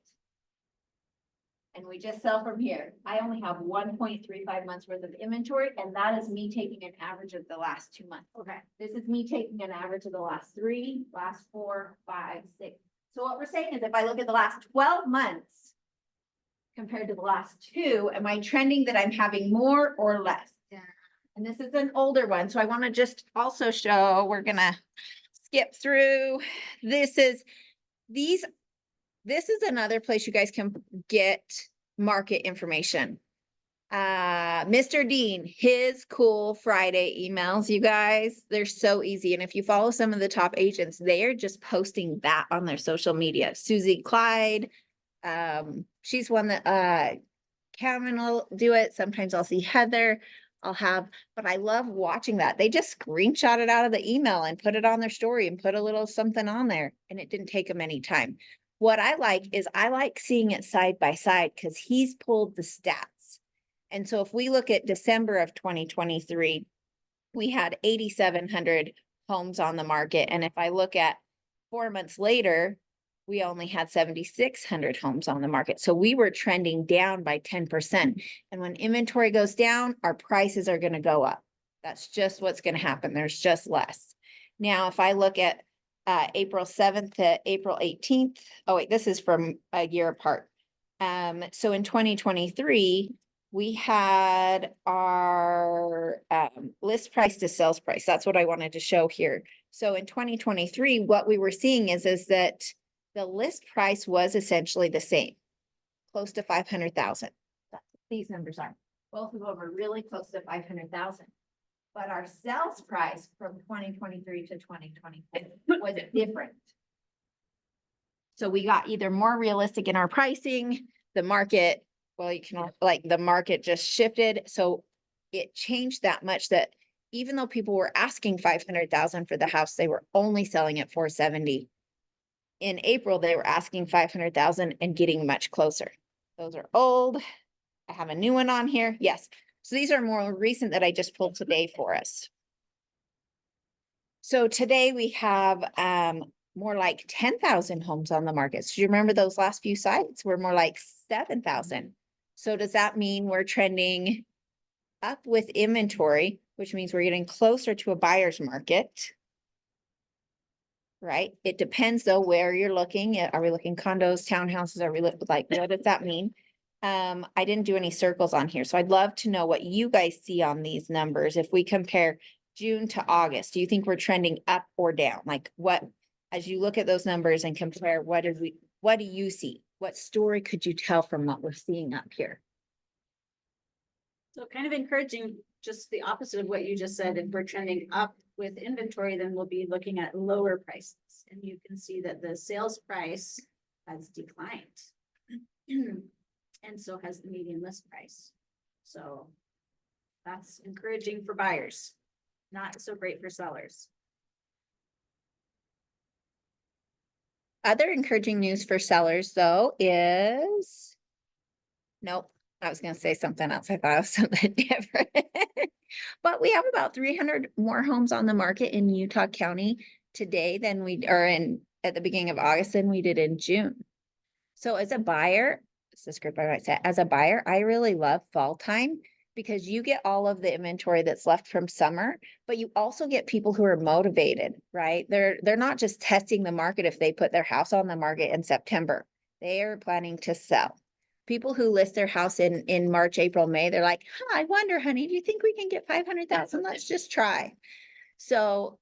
and we just sell from here, I only have 1.35 months worth of inventory, and that is me taking an average of the last 2 months. Okay. This is me taking an average of the last 3, last 4, 5, 6, So what we're saying is if I look at the last 12 months compared to the last 2, am I trending that I'm having more or less? Yeah. And this is an older one, so I want to just also show, we're gonna skip through. This is another place you guys can get market information. Mr. Dean, his cool Friday emails, you guys, they're so easy. And if you follow some of the top agents, they are just posting that on their social media. Susie Clyde, she's one that Cameron will do it. Sometimes I'll see Heather. But I love watching that. They just screenshot it out of the email and put it on their story and put a little something on there. And it didn't take them any time. What I like is I like seeing it side by side because he's pulled the stats. And so if we look at December of 2023, we had 8,700 homes on the market. And if I look at 4 months later, we only had 7,600 homes on the market. So we were trending down by 10%. And when inventory goes down, our prices are going to go up. That's just what's going to happen. There's just less. Now, if I look at April 7th to April 18th, oh wait, this is from a year apart. So in 2023, we had our list price to sales price. That's what I wanted to show here. So in 2023, what we were seeing is that the list price was essentially the same, close to 500,000. These numbers are. Both of them are really close to 500,000. But our sales price from 2023 to 2024 was different. So we got either more realistic in our pricing, the market, well, you can like the market just shifted. So it changed that much that even though people were asking 500,000 for the house, they were only selling at 470. In April, they were asking 500,000 and getting much closer. Those are old. I have a new one on here. Yes. So these are more recent that I just pulled today for us. So today we have more like 10,000 homes on the market. So you remember those last few sites were more like 7,000. So does that mean we're trending up with inventory, which means we're getting closer to a buyer's market? Right? It depends though where you're looking at. Are we looking condos, townhouses? Are we like, what does that mean? I didn't do any circles on here. So I'd love to know what you guys see on these numbers. If we compare June to August, do you think we're trending up or down? Like what, as you look at those numbers and compare, what do you see? What story could you tell from what we're seeing up here? So kind of encouraging, just the opposite of what you just said. If we're trending up with inventory, then we'll be looking at lower prices. And you can see that the sales price has declined. And so has the median list price. So that's encouraging for buyers, not so great for sellers. Other encouraging news for sellers though is, nope, I was going to say something else. I thought it was something different. But we have about 300 more homes on the market in Utah County today than we are at the beginning of August than we did in June. So as a buyer, it's the script I might say, as a buyer, I really love fall time because you get all of the inventory that's left from summer, but you also get people who are motivated, right? They're not just testing the market if they put their house on the market in September. They are planning to sell. People who list their house in March, April, May, they're like, I wonder, honey, do you think we can get 500,000? Let's just try. So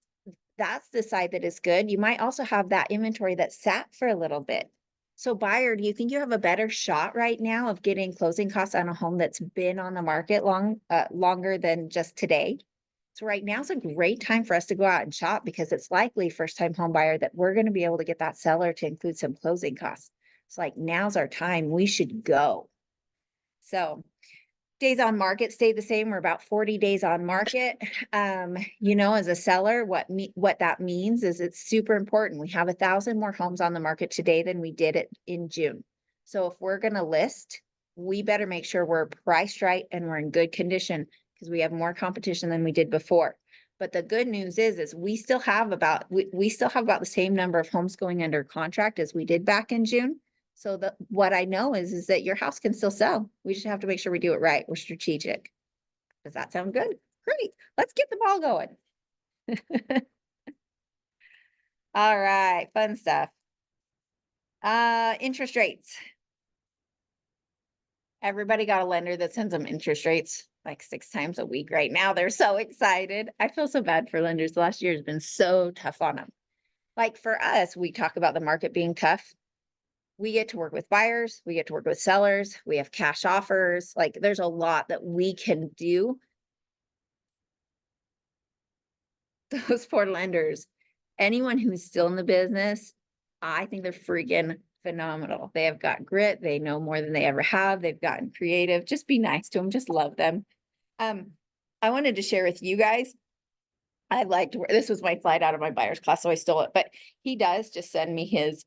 that's the side that is good. You might also have that inventory that sat for a little bit. So buyer, do you think you have a better shot right now of getting closing costs on a home that's been on the market longer than just today? So right now is a great time for us to go out and shop because it's likely first time home buyer that we're going to be able to get that seller to include some closing costs. It's like, now's our time. We should go. So days on market stay the same. We're about 40 days on market. As a seller, what that means is it's super important. We have 1,000 more homes on the market today than we did it in June. So if we're going to list, we better make sure we're priced right and we're in good condition because we have more competition than we did before. But the good news is we still have about the same number of homes going under contract as we did back in June. So what I know is that your house can still sell. We just have to make sure we do it right. We're strategic. Does that sound good? Great. Let's get the ball going. All right. Fun stuff. Interest rates. Everybody got a lender that sends them interest rates like 6 times a week right now. They're so excited. I feel so bad for lenders. The last year has been so tough on them. Like for us, we talk about the market being tough. We get to work with buyers, we get to work with sellers, we have cash offers. Like there's a lot that we can do. Those poor lenders, anyone who's still in the business, I think they're freaking phenomenal. They have got grit. They know more than they ever have. They've gotten creative. Just be nice to them. Just love them. I wanted to share with you guys. I liked this was my slide out of my buyer's class, so I stole it, but he does just send me his.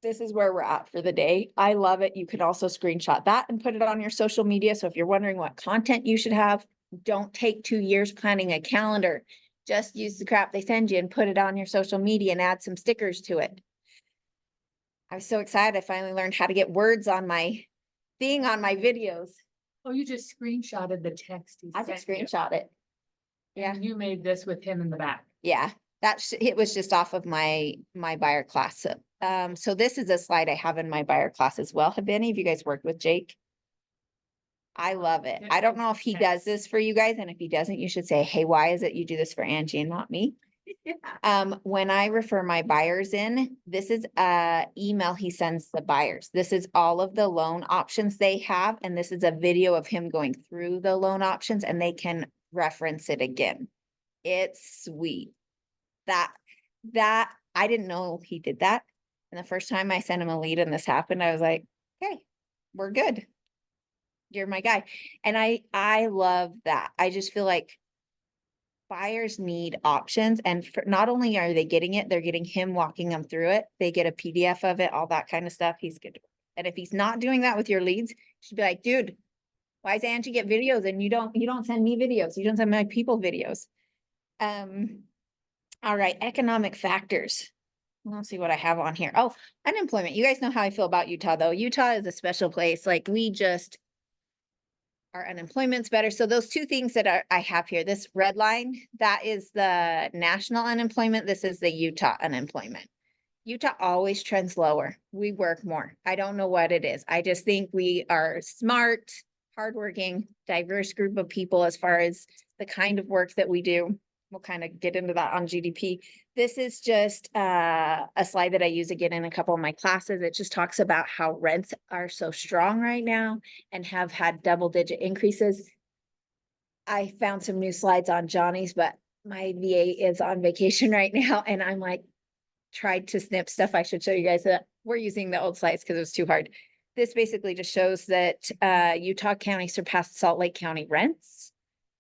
This is where we're at for the day. I love it. You could also screenshot that and put it on your social media. So if you're wondering what content you should have, don't take 2 years planning a calendar. Just use the crap they send you and put it on your social media and add some stickers to it. I was so excited. I finally learned how to get words on my thing on my videos. Oh, you just screenshotted the text. He I could sent you. screenshot it. Yeah. And you made this with him in the back. Yeah, it was just off of my buyer class. So this is a slide I have in my buyer class as well. Have any of you guys worked with Jake? I love it. I don't know if he does this for you guys, and if he doesn't, you should say, hey, why is it you do this for Angie and not me? When I refer my buyers in, this is a email he sends the buyers. This is all of the loan options they have, and this is a video of him going through the loan options, and they can reference it again. It's sweet. That I didn't know he did that. And the first time I sent him a lead and this happened, I was like, okay, we're good. You're my guy. And I love that. I just feel like buyers need options, and not only are they getting it, they're getting him walking them through it. They get a PDF of it, all that kind of stuff. He's good. And if he's not doing that with your leads, you should be like, dude, why does Angie get videos and you don't send me videos? You don't send my people videos. All right, economic factors. Let's see what I have on here. Oh, unemployment. You guys know how I feel about Utah, though. Utah is a special place. Like our unemployment's better. So those two things that I have here, this red line, that is the national unemployment. This is the Utah unemployment. Utah always trends lower. We work more. I don't know what it is. I just think we are smart, hardworking, diverse group of people as far as the kind of work that we do. We'll kind of get into that on GDP. This is just a slide that I use again in a couple of my classes. It just talks about how rents are so strong right now and have had double-digit increases. I found some new slides on Johnny's, but my VA is on vacation right now, and I'm like, tried to snip stuff. I should show you guys that we're using the old slides because it was too hard. This basically just shows that Utah County surpassed Salt Lake County rents.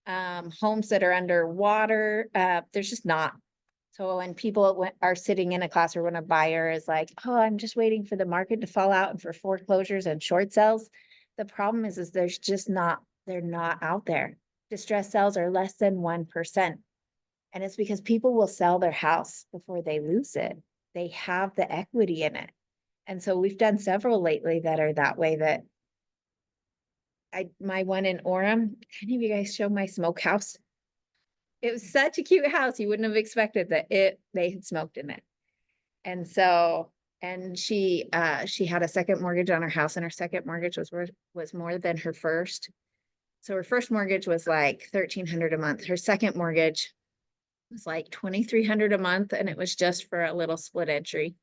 Homes that are underwater, there's just not. So when people are sitting in a class, or when a buyer is like, oh, I'm just waiting for the market to fall out and for foreclosures and short sales, the problem is there's just not, they're not out there. Distressed sales are less than 1%. And it's because people will sell their house before they lose it. They have the equity in it. And so we've done several lately that are that way. That my one in Orem, can any of you guys show my smokehouse? It was such a cute house. You wouldn't have expected that they had smoked in it. And so, and she had a second mortgage on her house, and her second mortgage was more than her first. So her first mortgage was like $1,300 a month. Her second mortgage was like $2,300 a month, and it was just for a little split entry.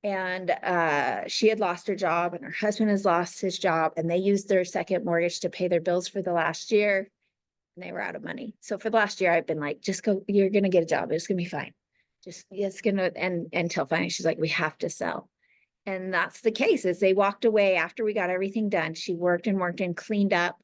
And she had lost her job, and her husband has lost his job, and they used their second mortgage to pay their bills for the last year, and they were out of money. So for the last year, I've been like, just go, you're gonna get a job, it's gonna be fine. Just it's gonna, and until finally she's like, we have to sell. And that's the case. As they walked away after we got everything done, she worked and cleaned up.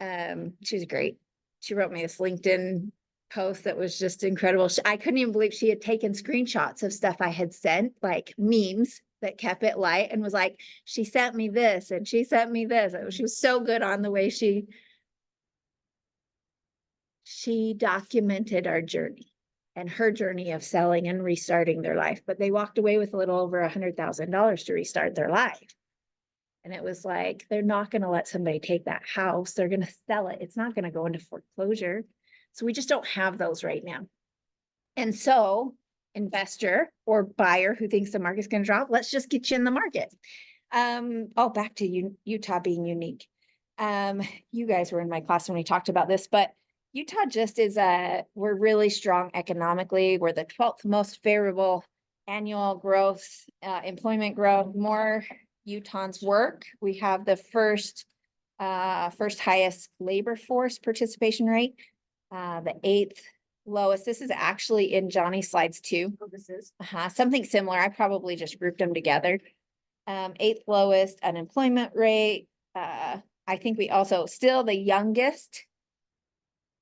She was great. She wrote me this LinkedIn post that was just incredible. I couldn't even believe she had taken screenshots of stuff I had sent, like memes that kept it light, and was like, she sent me this and she sent me this. She was so good on the way she documented our journey and her journey of selling and restarting their life. But they walked away with a little over $100,000 to restart their life. And it was like, they're not going to let somebody take that house. They're going to sell it. It's not going to go into foreclosure. So we just don't have those right now. And so investor or buyer who thinks the market's going to drop, let's just get you in the market. Back to Utah being unique. You guys were in my class when we talked about this, but Utah just is we're really strong economically. We're the 12th most favorable annual growth, employment growth, more Utahns work. We have the first highest labor force participation rate, the 8th lowest. This is actually in Johnny's slides too. Oh, this is. Something similar. I probably just grouped them together. 8th lowest unemployment rate. I think we also still the youngest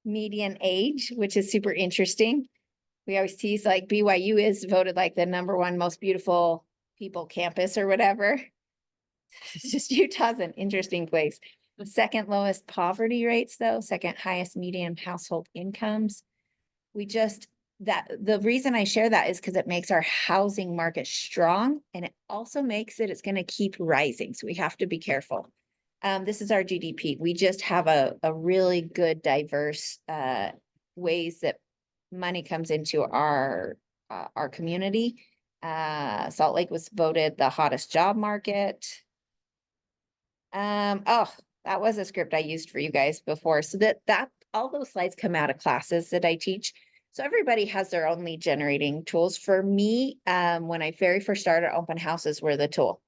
median age, which is super interesting. We always tease like BYU is voted like the #1 most beautiful people campus or whatever. It's just Utah's an interesting place. The 2nd lowest poverty rates though, 2nd highest median household incomes. The reason I share that is because it makes our housing market strong, and it also makes it's going to keep rising. So we have to be careful. This is our GDP. We just have a really good, diverse ways that money comes into our community. Salt Lake was voted the hottest job market. That was a script I used for you guys before. So that all those slides come out of classes that I teach. So everybody has their own lead generating tools. For me, when I very first started, open houses were the tool.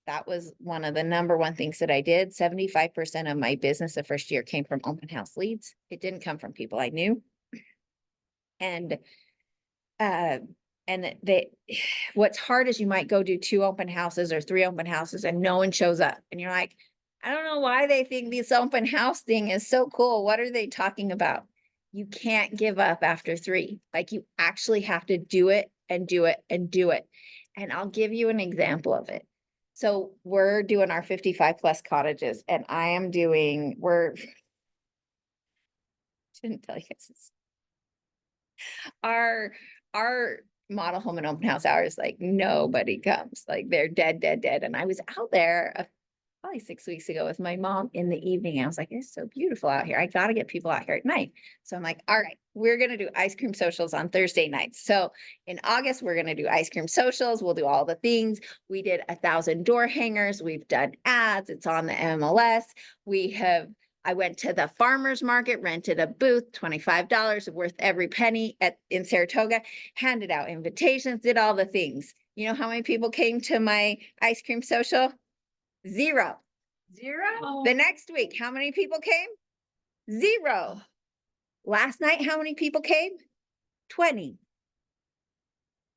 That was one of the #1 things that I did. 75% of my business the first year came from open house leads. It didn't come from people I knew. And what's hard is you might go do 2 open houses or 3 open houses and no one shows up. And you're like, I don't know why they think this open house thing is so cool. What are they talking about? You can't give up after 3. Like you actually have to do it and do it and do it. And I'll give you an example of it. So we're doing our 55 plus cottages, and shouldn't tell you guys. Our model home and open house hours, like nobody comes, like they're dead. And I was out there probably 6 weeks ago with my mom in the evening. I was like, it's so beautiful out here. I got to get people out here at night. So I'm like, all right, we're going to do ice cream socials on Thursday nights. So in August, we're going to do ice cream socials. We'll do all the things. We did 1,000 door hangers. We've done ads. It's on the MLS. I went to the farmer's market, rented a booth, $25 worth every penny in Saratoga, handed out invitations, did all the things. You know how many people came to my ice cream social? 0. The next week, how many people came? 0. Last night, how many people came? 20.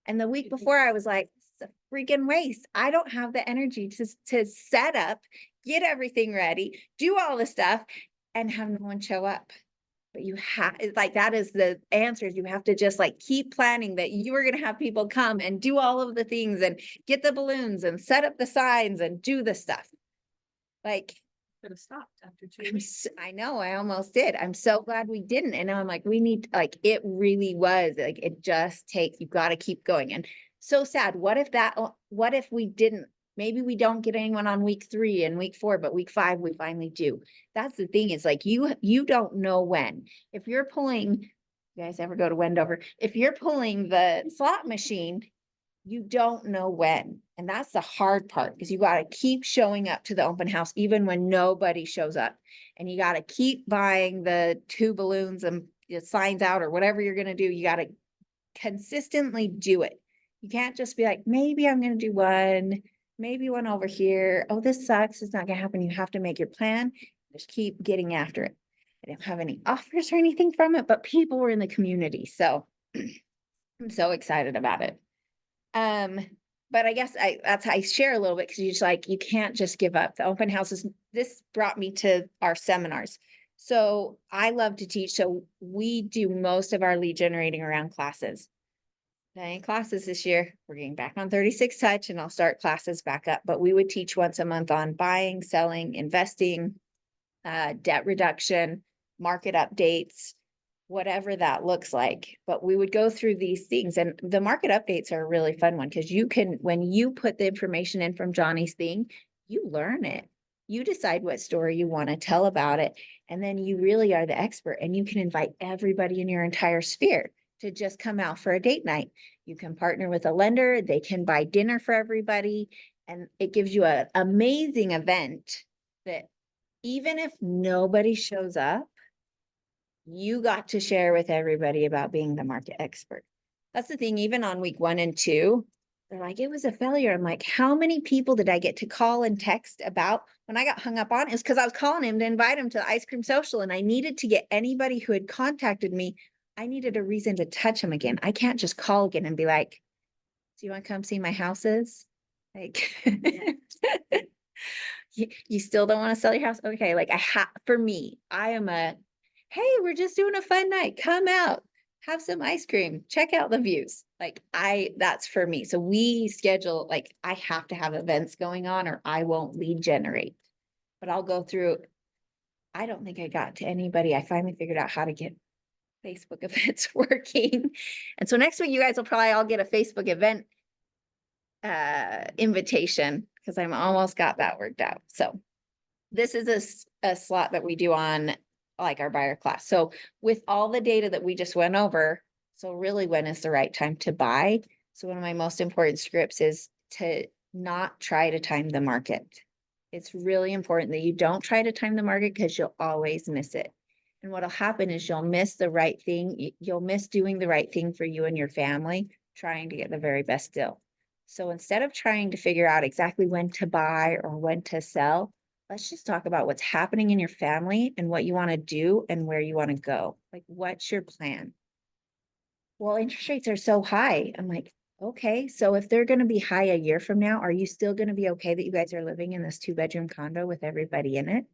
And the week before, I was like, it's a freaking waste. I don't have the energy to set up, get everything ready, do all the stuff, and have no one show up. But you have, like, that is the answer. You have to just like keep planning that you are going to have people come and do all of the things and get the balloons and set up the signs and do the stuff. Like, Could have stopped after 2 weeks. I know, I almost did. I'm so glad we didn't. And now I'm like, we need, like, it really was like, it just takes, you got to keep going. And so sad. What if we didn't, maybe we don't get anyone on week 3 and week 4, but week 5, we finally do. That's the thing. Is like, you don't know when. If you're pulling, you guys ever go to Wendover? If you're pulling the slot machine, you don't know when. And that's the hard part, because you got to keep showing up to the open house, even when nobody shows up. And you got to keep buying the 2 balloons and the signs out or whatever you're going to do. You got to consistently do it. You can't just be like, maybe I'm going to do one, maybe one over here. Oh, this sucks. It's not going to happen. You have to make your plan. Just keep getting after it. I didn't have any offers or anything from it, but people were in the community. So I'm so excited about it. But I guess that's how I share a little bit, because you're just like, you can't just give up. The open houses, this brought me to our seminars. So I love to teach. So we do most of our lead generating around classes. 9 classes this year. We're getting back on 36 touch, and I'll start classes back up. But we would teach once a month on buying, selling, investing, debt reduction, market updates, whatever that looks like. But we would go through these things, and the market updates are a really fun one, because you can, when you put the information in from Johnny's thing, you learn it. You decide what story you want to tell about it. And then you really are the expert, and you can invite everybody in your entire sphere. to just come out for a date night. You can partner with a lender, they can buy dinner for everybody, and it gives you an amazing event that even if nobody shows up, you got to share with everybody about being the market expert. That's the thing, even on week 1 and 2, they're like, it was a failure. I'm like, how many people did I get to call and text about when I got hung up on? It was because I was calling him to invite him to the ice cream social, and I needed to get anybody who had contacted me. I needed a reason to touch him again. I can't just call again and be like, do you want to come see my houses? Like, you still don't want to sell your house? Okay, like for me, I am hey, we're just doing a fun night. Come out, have some ice cream, check out the views. Like that's for me. So we schedule, like I have to have events going on or I won't lead generate. But I'll go through, I don't think I got to anybody. I finally figured out how to get Facebook events working. And so next week, you guys will probably all get a Facebook event invitation because I'm almost got that worked out. So this is a slot that we do on like our buyer class. So with all the data that we just went over, so really when is the right time to buy? So one of my most important scripts is to not try to time the market. It's really important that you don't try to time the market because you'll always miss it. And what'll happen is you'll miss the right thing. You'll miss doing the right thing for you and your family, trying to get the very best deal. So instead of trying to figure out exactly when to buy or when to sell, let's just talk about what's happening in your family and what you want to do and where you want to go. Like, what's your plan? Well, interest rates are so high. I'm like, okay, so if they're going to be high a year from now, are you still going to be okay that you guys are living in this 2-bedroom condo with everybody in it?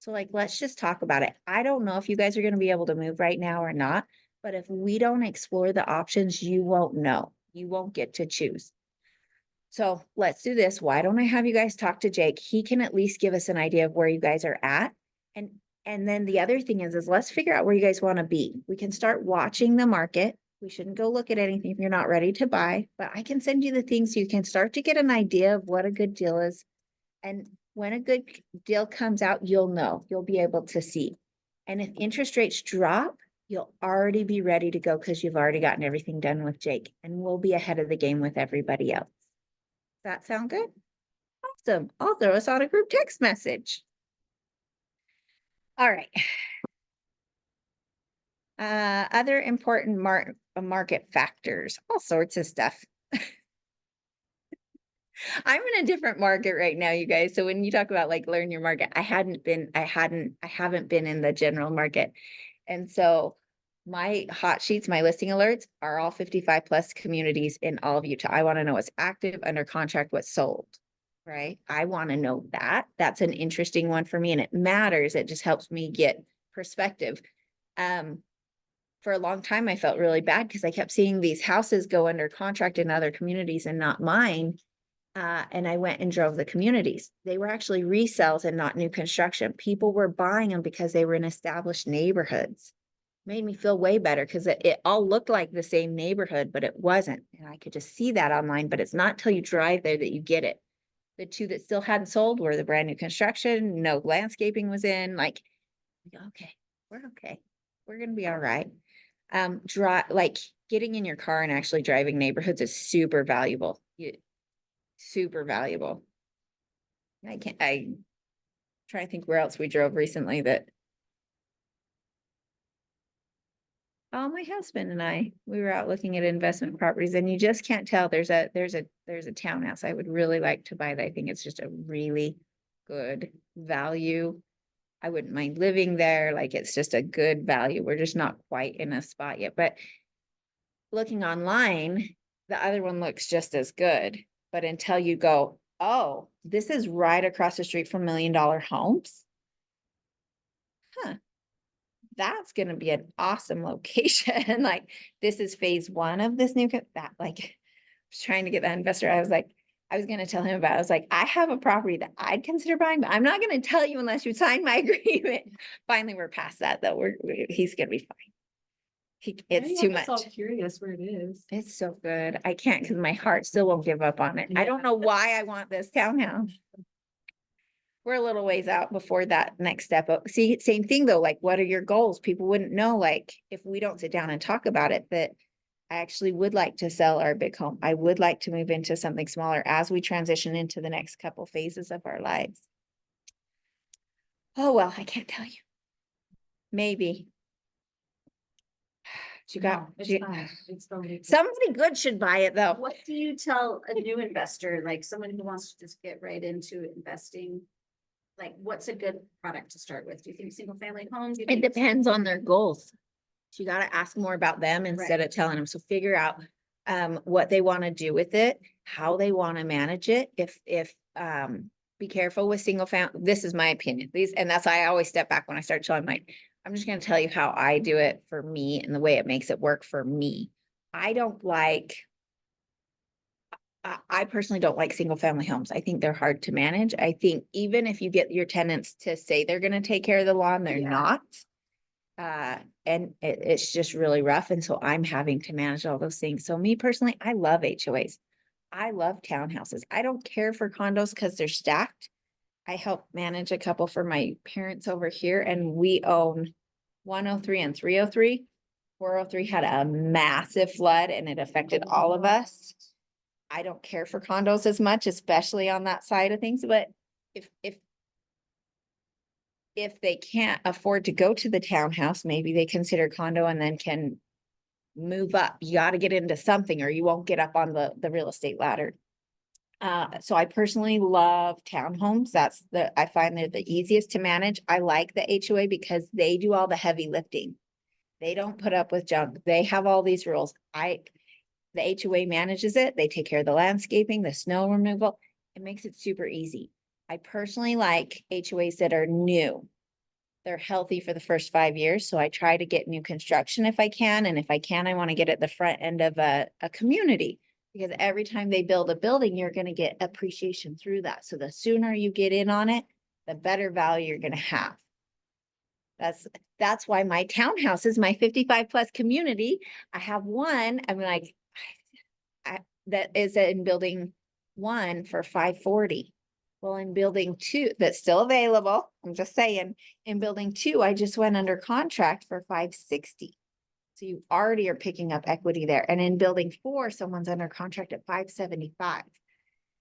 So like, let's just talk about it. I don't know if you guys are going to be able to move right now or not, but if we don't explore the options, you won't know. You won't get to choose. So let's do this. Why don't I have you guys talk to Jake? He can at least give us an idea of where you guys are at. And then the other thing is let's figure out where you guys want to be. We can start watching the market. We shouldn't go look at anything if you're not ready to buy, but I can send you the things so you can start to get an idea of what a good deal is. And when a good deal comes out, you'll know, you'll be able to see. And if interest rates drop, you'll already be ready to go because you've already gotten everything done with Jake, and we'll be ahead of the game with everybody else. Does that sound good? Awesome. I'll throw us on a group text message. All right. Other important market factors, all sorts of stuff. I'm in a different market right now, you guys. So when you talk about like learn your market, I haven't been in the general market. And so my hot sheets, my listing alerts are all 55 plus communities in all of Utah. I want to know what's active, under contract, what's sold, right? I want to know that. That's an interesting one for me, and it matters. It just helps me get perspective. For a long time, I felt really bad because I kept seeing these houses go under contract in other communities and not mine. And I went and drove the communities. They were actually resales and not new construction. People were buying them because they were in established neighborhoods. Made me feel way better because it all looked like the same neighborhood, but it wasn't. And I could just see that online, but it's not till you drive there that you get it. The two that still hadn't sold were the brand new construction. No landscaping was in. Like, okay, we're okay. We're going to be all right. Like getting in your car and actually driving neighborhoods is super valuable. Super valuable. I try to think where else we drove recently that. Oh, my husband and we were out looking at investment properties, and you just can't tell. There's a townhouse I would really like to buy that I think it's just a really good value. I wouldn't mind living there. Like, it's just a good value. We're just not quite in a spot yet, but looking online, the other one looks just as good. But until you go, oh, this is right across the street from $1 million homes. Huh. That's going to be an awesome location. Like, this is phase 1 of this new, that like, I was trying to get that investor. I was going to tell him about it. I was like, I have a property that I'd consider buying, but I'm not going to tell you unless you sign my agreement. Finally, we're past that though. He's going to be fine. It's too much. I'm so curious where it is. It's so good. I can't because my heart still won't give up on it. I don't know why I want this townhouse. we're a little ways out before that next step up. See, same thing though, like what are your goals? People wouldn't know, like, if we don't sit down and talk about it, that I actually would like to sell our big home. I would like to move into something smaller as we transition into the next couple phases of our lives. Oh, well, I can't tell you. Maybe. You got, No, it's you- fine. It's totally. somebody good should buy it though. What do you tell a new investor, like someone who wants to just get right into investing? Like, what's a good product to start with? Do you think single family homes? Do you It think- depends on their goals. So you gotta ask more about them instead of telling them. So figure out what they want to do with it, how they want to manage it. If be careful with single family. This is my opinion. And that's why I always step back when I start telling I'm just gonna tell you how I do it for me and the way it makes it work for me. I don't like I personally don't like single family homes. I think they're hard to manage. I think even if you get your tenants to say they're gonna take care of the lawn, they're Yeah. not. And it's just really rough. And so I'm having to manage all those things. So me personally, I love HOAs. I love townhouses. I don't care for condos because they're stacked. I help manage a couple for my parents over here and we own 103 and 303. 403 had a massive flood and it affected all of us. I don't care for condos as much, especially on that side of things, but if they can't afford to go to the townhouse, maybe they consider condo and then can move up. You got to get into something or you won't get up on the real estate ladder. So I personally love townhomes. I find they're the easiest to manage. I like the HOA because they do all the heavy lifting. They don't put up with junk. They have all these rules. The HOA manages it. They take care of the landscaping, the snow removal. It makes it super easy. I personally like HOAs that are new. They're healthy for the first 5 years. So I try to get new construction if I can. And if I can, I want to get at the front end of a community because every time they build a building, you're going to get appreciation through that. So the sooner you get in on it, the better value you're going to have. That's why my townhouse is my 55 plus community. I have one, I'm like, that is in building 1 for 540. Well, in building 2, that's still available. I'm just saying, in building 2, I just went under contract for 560. So you already are picking up equity there. And in building 4, someone's under contract at 575.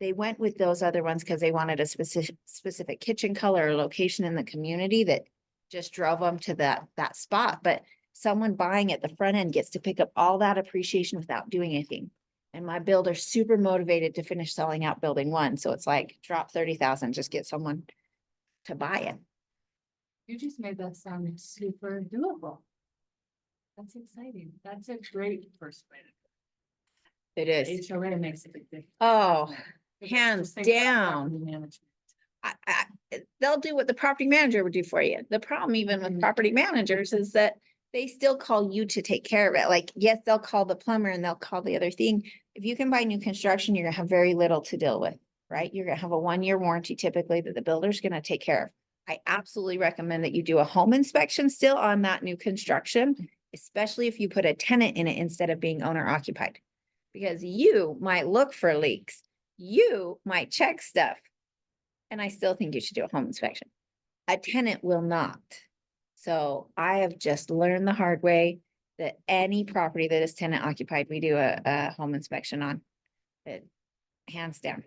They went with those other ones because they wanted a specific kitchen color or location in the community that just drove them to that spot. But someone buying at the front end gets to pick up all that appreciation without doing anything. And my builder's super motivated to finish selling out building 1. So it's like drop 30,000, just get someone to buy it. You just made that sound super doable. That's exciting. That's a great first way. It is. HOA makes a big difference. Oh, Just hands think about down. property management. They'll do what the property manager would do for you. The problem even with property managers is that they still call you to take care of it. Like, yes, they'll call the plumber and they'll call the other thing. If you can buy new construction, you're gonna have very little to deal with, right? You're gonna have a 1-year warranty typically that the builder's gonna take care of. I absolutely recommend that you do a home inspection still on that new construction, especially if you put a tenant in it instead of being owner occupied. Because you might look for leaks, you might check stuff. And I still think you should do a home inspection. A tenant will not. So I have just learned the hard way that any property that is tenant occupied, we do a home inspection on. It hands down.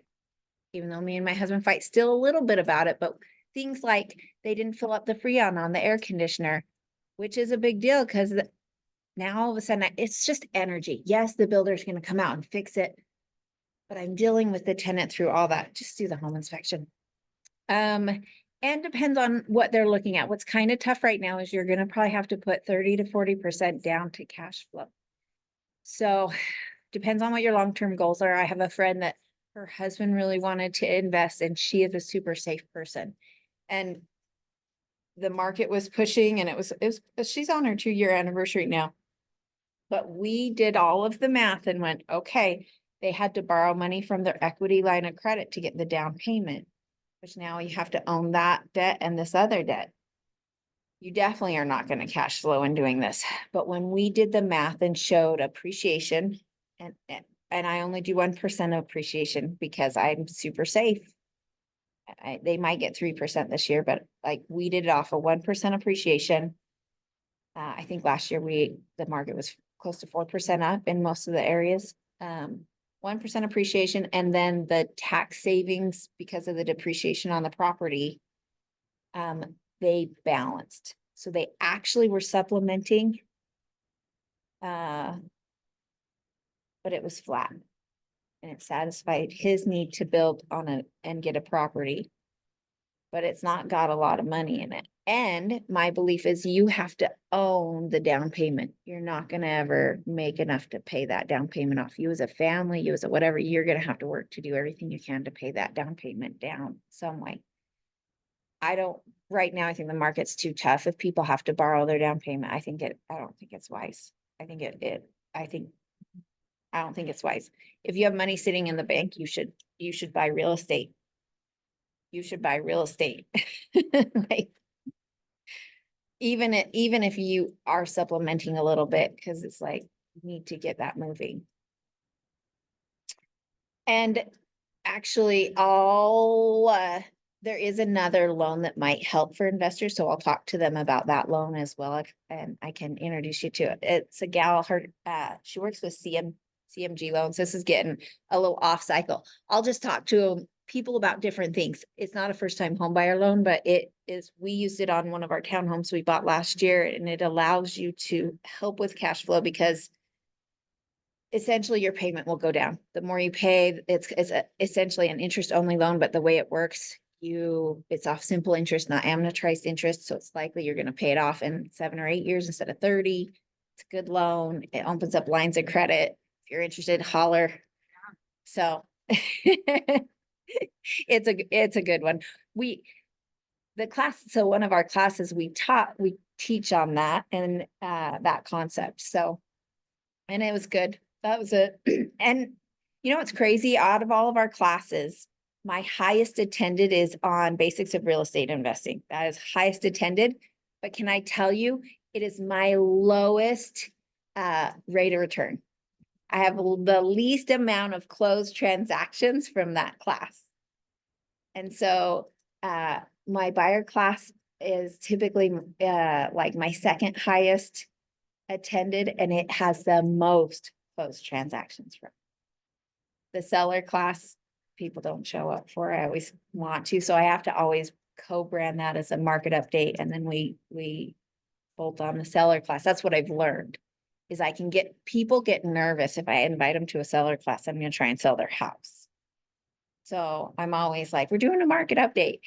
Even though me and my husband fight still a little bit about it, but things like they didn't fill up the Freon on the air conditioner, which is a big deal because now all of a sudden it's just energy. Yes, the builder's going to come out and fix it, but I'm dealing with the tenant through all that. Just do the home inspection. And depends on what they're looking at. What's kind of tough right now is you're going to probably have to put 30 to 40% down to cash flow. So depends on what your long-term goals are. I have a friend that her husband really wanted to invest and she is a super safe person. And the market was pushing and it was she's on her 2-year anniversary now. But we did all of the math and went, okay, they had to borrow money from their equity line of credit to get the down payment, which now you have to own that debt and this other debt. You definitely are not going to cash flow in doing this. But when we did the math and showed appreciation, and I only do 1% appreciation because I'm super safe. they might get 3% this year, but like we did it off a 1% appreciation. I think last year the market was close to 4% up in most of the areas. 1% appreciation, and then the tax savings because of the depreciation on the property. They balanced, so they actually were supplementing. But it was flat. And it satisfied his need to build on and get a property. But it's not got a lot of money in it. And my belief is you have to own the down payment. You're not gonna ever make enough to pay that down payment off. You as a family, you as a whatever, you're gonna have to work to do everything you can to pay that down payment down some way. Right now, I think the market's too tough. If people have to borrow their down payment, I don't think it's wise. I don't think it's wise. If you have money sitting in the bank, you should buy real estate. You should buy real estate. Like, even if you are supplementing a little bit, because it's like, you need to get that moving. And actually, there is another loan that might help for investors, so I'll talk to them about that loan as well, and I can introduce you to it. It's a gal, she works with CMG loans. This is getting a little off cycle. I'll just talk to people about different things. It's not a first-time home buyer loan, but we used it on one of our townhomes we bought last year, and it allows you to help with cash flow because essentially your payment will go down. The more you pay, it's essentially an interest-only loan, but the way it works, it's off simple interest, not amortized interest. So it's likely you're going to pay it off in 7 or 8 years instead of 30. It's a good loan. It opens up lines of credit. If you're interested, holler. So it's a good one. So one of our classes we teach on that and that concept. So, and it was good. That was it. And you know what's crazy? Out of all of our classes, my highest attended is on basics of real estate investing. That is highest attended. But can I tell you, it is my lowest rate of return. I have the least amount of closed transactions from that class. And so my buyer class is typically like my second highest attended, and it has the most closed transactions from. The seller class, people don't show up for. I always want to, so I have to always co-brand that as a market update, and then we bolt on the seller class. That's what I've learned, is I can get people get nervous if I invite them to a seller class. I'm going to try and sell their house. So I'm always like, we're doing a market update.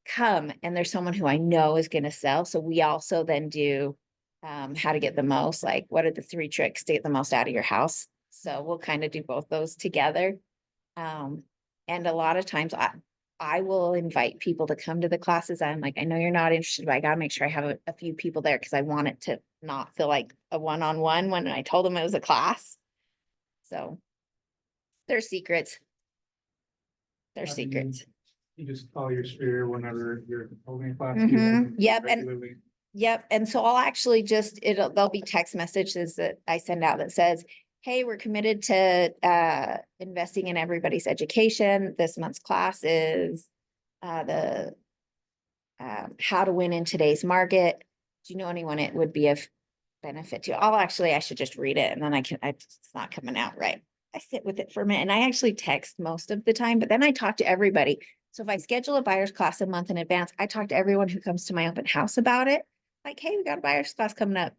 Come, and there's someone who I know is going to sell. So we also then do how to get the most, like what are the 3 tricks to get the most out of your house. So we'll kind of do both those together. And a lot of times I will invite people to come to the classes. I'm like, I know you're not interested, but I gotta make sure I have a few people there because I want it to not feel like a one-on-one when I told them it was a class. So they're secrets. They're secrets. You just call your sphere whenever you're holding a class. Yep. Regularly. Yep. And so I'll actually there'll be text messages that I send out that says, hey, we're committed to investing in everybody's education. This month's class is how to win in today's market. Do you know anyone it would be of benefit to? I should just read it, and then it's not coming out right. I sit with it for a minute, and I actually text most of the time, but then I talk to everybody. So if I schedule a buyer's class a month in advance, I talk to everyone who comes to my open house about it. Like, hey, we got a buyer's class coming up.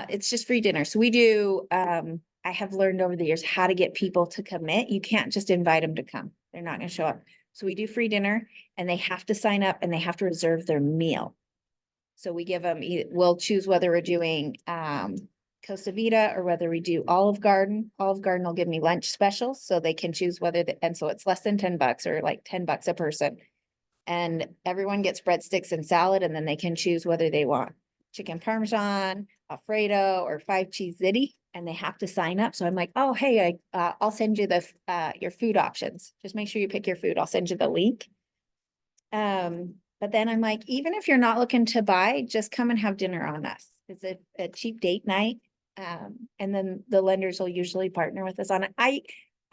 It's just free dinner. So we do, I have learned over the years how to get people to commit. You can't just invite them to come. They're not going to show up. So we do free dinner, and they have to sign up, and they have to reserve their meal. So we give them, we'll choose whether we're doing Costa Vida or whether we do Olive Garden. Olive Garden will give me lunch specials, so they can choose and so it's less than $10 or like $10 a person. And everyone gets breadsticks and salad, and then they can choose whether they want chicken Parmesan, Alfredo, or 5 cheese ziti, and they have to sign up. So I'm like, oh, hey, I'll send you your food options. Just make sure you pick your food. I'll send you the link. But then I'm like, even if you're not looking to buy, just come and have dinner on us. It's a cheap date night. And then the lenders will usually partner with us on it. I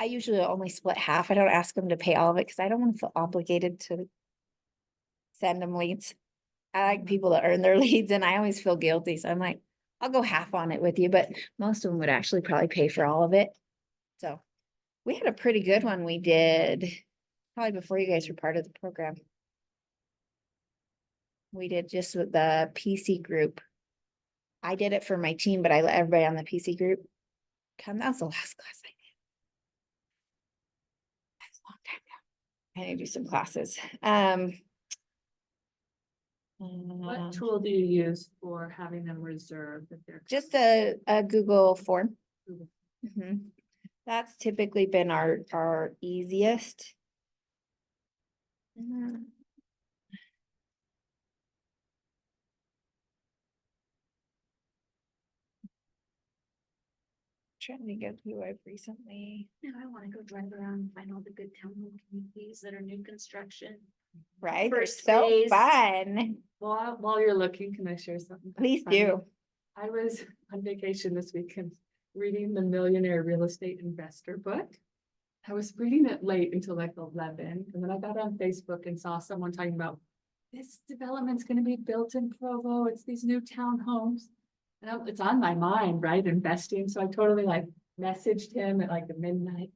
usually only split half. I don't ask them to pay all of it because I don't want to feel obligated to send them leads. I like people to earn their leads and I always feel guilty. So I'm like, I'll go half on it with you, but most of them would actually probably pay for all of it. So we had a pretty good one we did probably before you guys were part of the program. We did just with the PC group. I did it for my team, but I let everybody on the PC group come. That was the last class I did. That's a long time now. I need to do some classes. What tool do you use for having them reserved if they're? Just a Google form. Google. Mhm. That's typically been our easiest. Trying to think of who I've recently, Now I want to go drive around and find all the good townhome communities that are new construction. right? They're First so phase. fun. While you're looking, can I share something? Please funny? do. I was on vacation this weekend reading the Millionaire Real Estate Investor book. I was reading it late until like 11, and then I got on Facebook and saw someone talking about this development's gonna be built in Provo. It's these new townhomes. And it's on my mind, right? Investing. So I totally like messaged him at like midnight.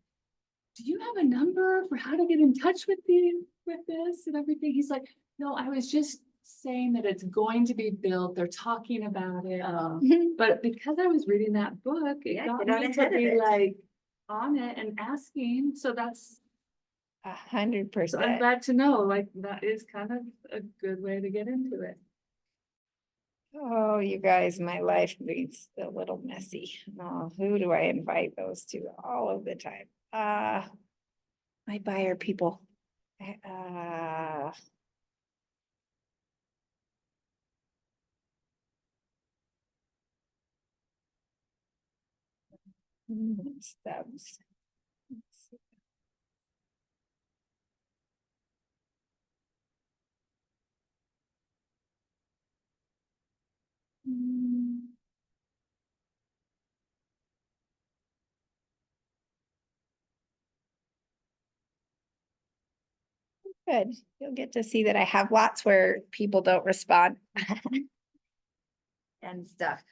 Do you have a number for how to get in touch with this and everything? He's like, no, I was just saying that it's going to be built. They're talking about it. But because I was reading that book, it Yeah, got get out me to ahead of be it. like on it and asking. So that's, so I'm 100%. glad to know, like, that is kind of a good way to get into it. Oh, you guys, my life gets a little messy. Oh, who do I invite those to all of the time? My buyer people. Stubs. Let's see. Good. You'll get to see that I have lots where people don't respond and stuff.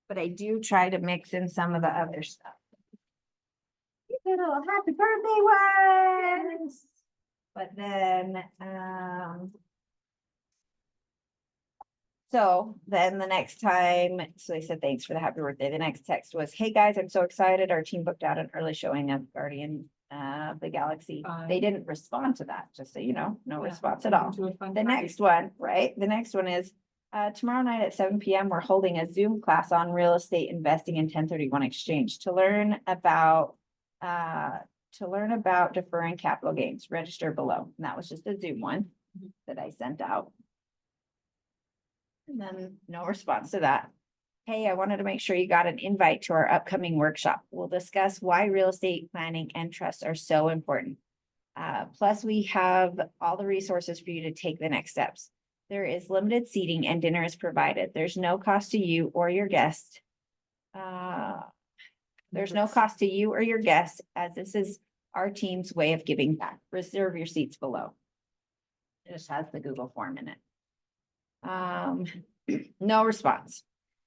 But I do try to mix in some of the other stuff. Little happy birthday ones. But then, so then the next time, so they said, thanks for the happy birthday. The next text was, hey guys, I'm so excited. Our team booked out an early showing of Guardian of the Galaxy. They didn't respond to that, just so you know, no Yeah, response at all. into a fun The party. next one, right? The next one is, tomorrow night at 7 p.m. we're holding a Zoom class on real estate investing in 1031 exchange to learn about deferring capital gains. Register below. And that was just a Zoom one that I sent out. And then no response to that. Hey, I wanted to make sure you got an invite to our upcoming workshop. We'll discuss why real estate planning and trust are so important. Plus, we have all the resources for you to take the next steps. There is limited seating and dinner is provided. There's no cost to you or your guest. There's no cost to you or your guests, as this is our team's way of giving back. Reserve your seats below. It just has the Google form in it. No response.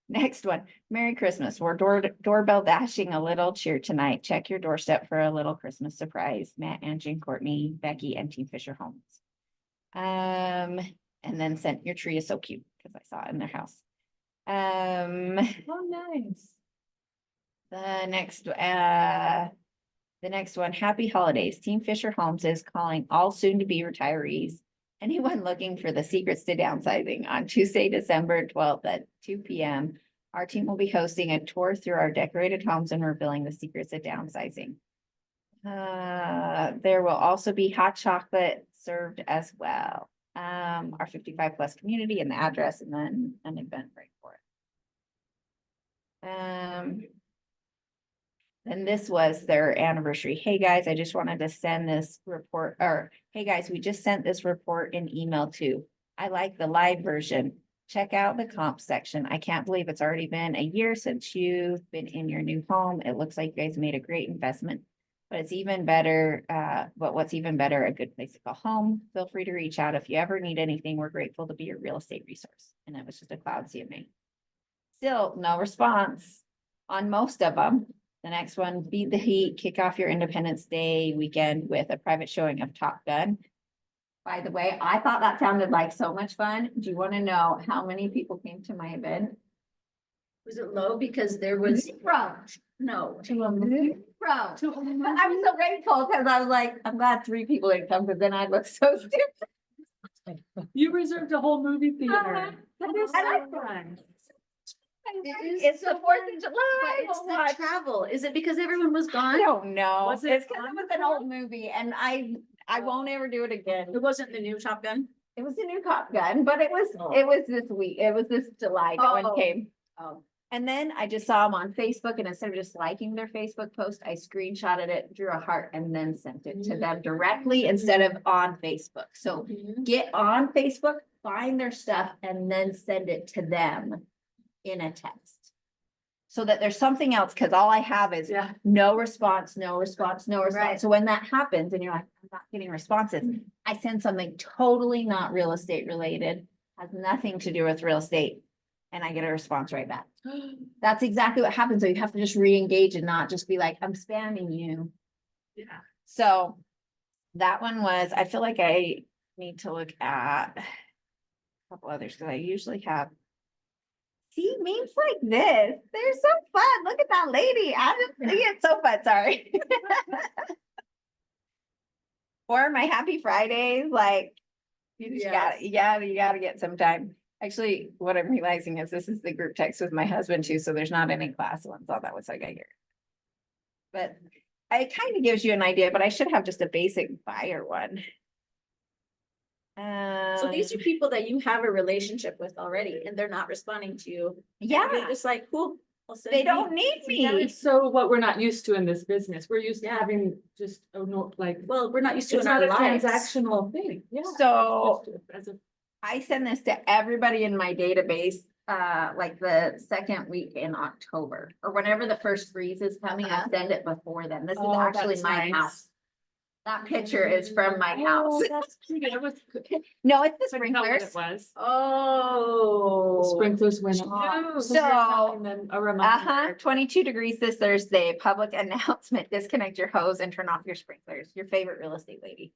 Next one, Merry Christmas. We're doorbell dashing a little cheer tonight. Check your doorstep for a little Christmas surprise. Matt, Angie, and Courtney, Becky, and Team Fischer Homes. And then sent your tree is so cute because I saw it in their house. Oh, nice. The next one, happy holidays. Team Fischer Homes is calling all soon to be retirees. Anyone looking for the secrets to downsizing on Tuesday, December 12th at 2 p.m. Our team will be hosting a tour through our decorated homes and revealing the secrets of downsizing. There will also be hot chocolate served as well. Our 55 plus community and the address, and then an event right for it. And this was their anniversary. Hey guys, I just wanted to send this report, or hey guys, we just sent this report in email too. I like the live version. Check out the comp section. I can't believe it's already been a year since you've been in your new home. It looks like you guys made a great investment, But it's even better, but what's even better, a good place to call home. Feel free to reach out if you ever need anything. We're grateful to be your real estate resource. And it was just a cloud CMA. Still no response on most of them. The next one, beat the heat, kick off your Independence Day weekend with a private showing of Top Gun. By the way, I thought that sounded like so much fun. Do you want to know how many people came to my event? Was it low because there was, Zero. no, Zero. I was so grateful because I was like, I'm glad 3 people didn't come because then I'd look so stupid. You reserved a whole movie theater. That is And I- so fun. It's the 4th of July. but it's Oh the my- travel. Is it because everyone was I gone? don't know. Was it It's because it fun was an old movie and I won't ever do it again. It wasn't the new Top Gun? It was a new Top Gun, but it was this week. It was this July. No Oh. one came. Oh. And then I just saw them on Facebook and instead of just liking their Facebook post, I screenshotted it, drew a heart and then sent it to them directly instead of on Facebook. So get on Facebook, find their stuff and then send it to them in a text. So that there's something else, because all I have is Yeah. no response, no response, no response. Right. So when that happens and you're like, I'm not getting responses, I send something totally not real estate related, has nothing to do with real estate, and I get a response right back. That's exactly what happens. So you have to just re-engage and not just be like, I'm spamming you. Yeah. So that one was, I feel like I need to look at a couple others because I usually have. See, memes like this, they're so fun. Look at that lady. I just think it's so fun. Sorry. Or my happy Fridays, like you just you gotta get some time. Actually, what I'm realizing is this is the group text with my husband too, so there's not any class ones on that. What's I got here? But it kind of gives you an idea, but I should have just a basic buyer one. So these are people that you have a relationship with already and they're not responding to you. And yeah, You're just like, cool. I'll send they you." don't need That me. is so what we're not used to in this business. We're used to Yeah. having just, like, Well, we're not used to it it's in our not a lives. transactional thing. Yeah. So- As a I send this to everybody in my database, like the second week in October, or whenever the first freeze is coming, I send it before then. This is Oh, actually that's my nice. house. That picture is from my house. Oh, that's pretty. I was, No, it's the couldn't tell what sprinklers. it was. Oh. Sprinklers went off. Shoot. So you're telling them a reminder. 22 degrees this Thursday, public announcement, disconnect your hose and turn off your sprinklers. Your favorite real estate lady.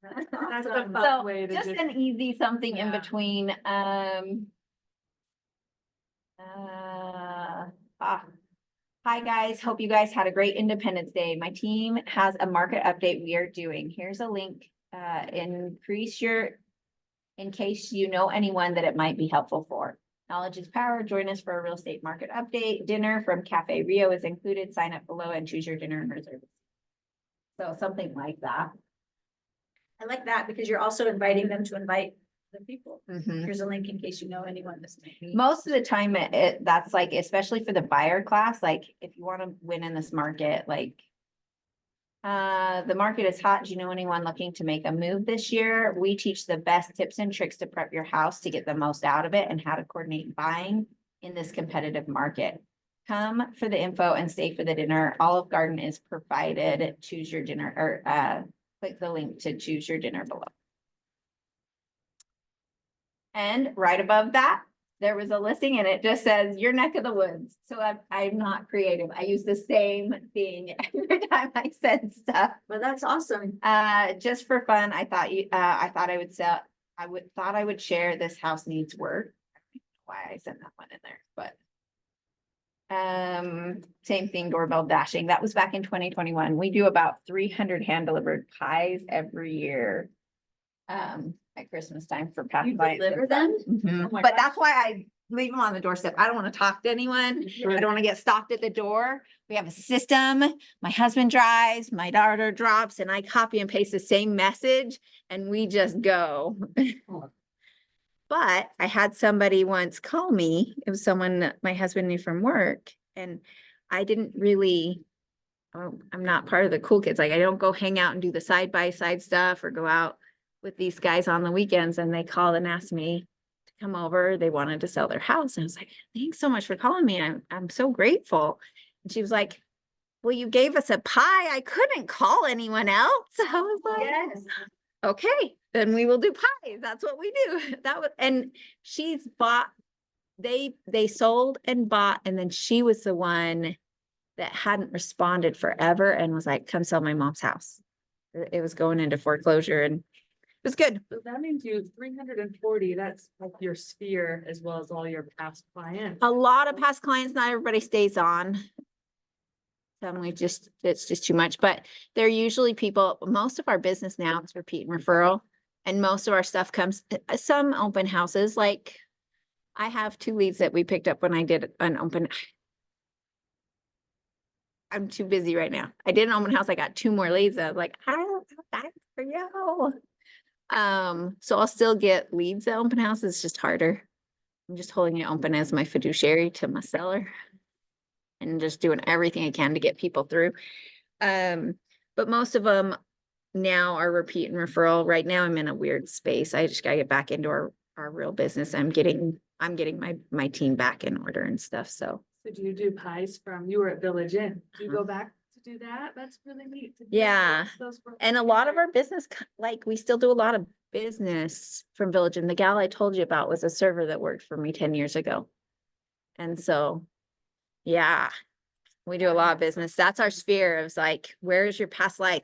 That's a awesome. fun So way to just an easy something in Yeah. between, hi guys, hope you guys had a great Independence Day. My team has a market update we are doing. Here's a link, in case you know anyone that it might be helpful for. Knowledge is power. Join us for a real estate market update. Dinner from Cafe Rio is included. Sign up below and choose your dinner and reserve. So something like that. I like that because you're also inviting them to invite the people. Mhm. Here's a link in case you know anyone this might be. Most of the time that's like, especially for the buyer class, like if you want to win in this market, like the market is hot. Do you know anyone looking to make a move this year? We teach the best tips and tricks to prep your house to get the most out of it and how to coordinate buying in this competitive market. Come for the info and stay for the dinner. Olive Garden is provided. Choose your dinner or click the link to choose your dinner below. And right above that, there was a listing and it just says your neck of the woods. So I'm not creative. I use the same thing every time I send stuff. But that's awesome. Just for fun, I thought I would share this house needs work. I don't know why I sent that one in there, but same thing, doorbell dashing. That was back in 2021. We do about 300 hand delivered pies every year. At Christmas time for past You clients. deliver them? Mhm. Oh my But that's why I leave them on the doorstep. I don't want to talk to anyone. I don't want to get stopped at the door. We have a system. My husband drives, my daughter drops, and I copy and paste the same message and we just go. But I had somebody once call me. It was someone that my husband knew from work and I didn't really, I'm not part of the cool kids. Like I don't go hang out and do the side by side stuff or go out with these guys on the weekends, and they called and asked me to come over. They wanted to sell their house. And I was like, thanks so much for calling me. I'm so grateful. And she was like, well, you gave us a pie. I couldn't call anyone else. I was like, Yes. okay, then we will do pies. That's what we do. That was, and she's bought, they sold and bought, and then she was the one that hadn't responded forever and was like, come sell my mom's house. It was going into foreclosure and it was good. So that means you 340, that's like your sphere as well as all your past clients. A lot of past clients, not everybody stays on. Some it's just too much, but they're usually people, most of our business now is repeat and referral. And most of our stuff comes, some open houses, like I have 2 leads that we picked up when I did an open. I'm too busy right now. I did an open house. I got 2 more leads. I was like, I don't have time for you. So I'll still get leads at open house. It's just harder. I'm just holding it open as my fiduciary to my seller and just doing everything I can to get people through. But most of them now are repeat and referral. Right now I'm in a weird space. I just gotta get back into our real business. I'm getting my team back in order and stuff. So So do you do pies from, you were at Village Inn, do you go back to do that? That's really neat. to do Yeah. those for- and a lot of our business, like we still do a lot of business from Village. And the gal I told you about was a server that worked for me 10 years ago. And so, yeah, we do a lot of business. That's our sphere of like, where's your past life?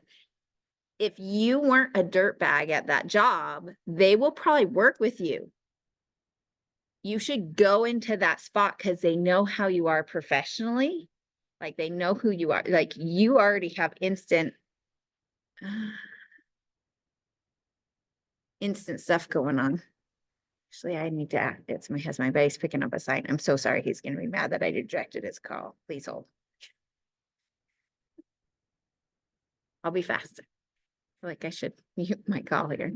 If you weren't a dirtbag at that job, they will probably work with you. You should go into that spot because they know how you are professionally. Like they know who you are. Like you already have instant stuff going on. Actually, I need to act. It's my husband, but he's picking up a sign. I'm so sorry. He's gonna be mad that I rejected his call. Please hold. I'll be fast. I feel like I should mute my call here.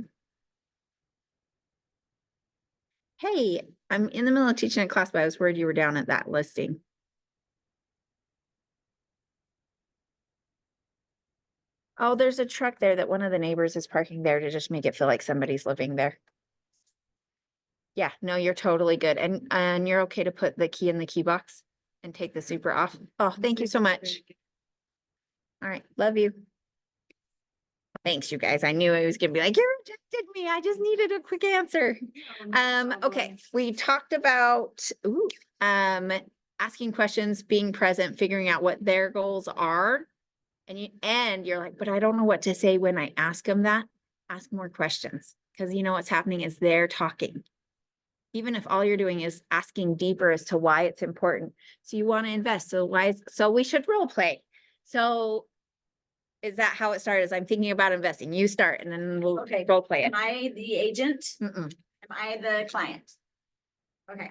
Hey, I'm in the middle of teaching a class, but I was worried you were down at that listing. Oh, there's a truck there that one of the neighbors is parking there to just make it feel like somebody's living there. Yeah, no, you're totally good. And you're okay to put the key in the key box and take the super off. Oh, thank you so much. All right, love you. Thanks, you guys. I knew I was gonna be like, you rejected me. I just needed a quick answer. Okay, we talked about asking questions, being present, figuring out what their goals are. And you're like, but I don't know what to say when I ask them that. Ask more questions because you know what's happening is they're talking. Even if all you're doing is asking deeper as to why it's important. So you want to invest. So we should role play. So is that how it started? As I'm thinking about investing, you start and then we'll Okay. role play it. Am I the agent? Mm-mm. Am I the client? Okay.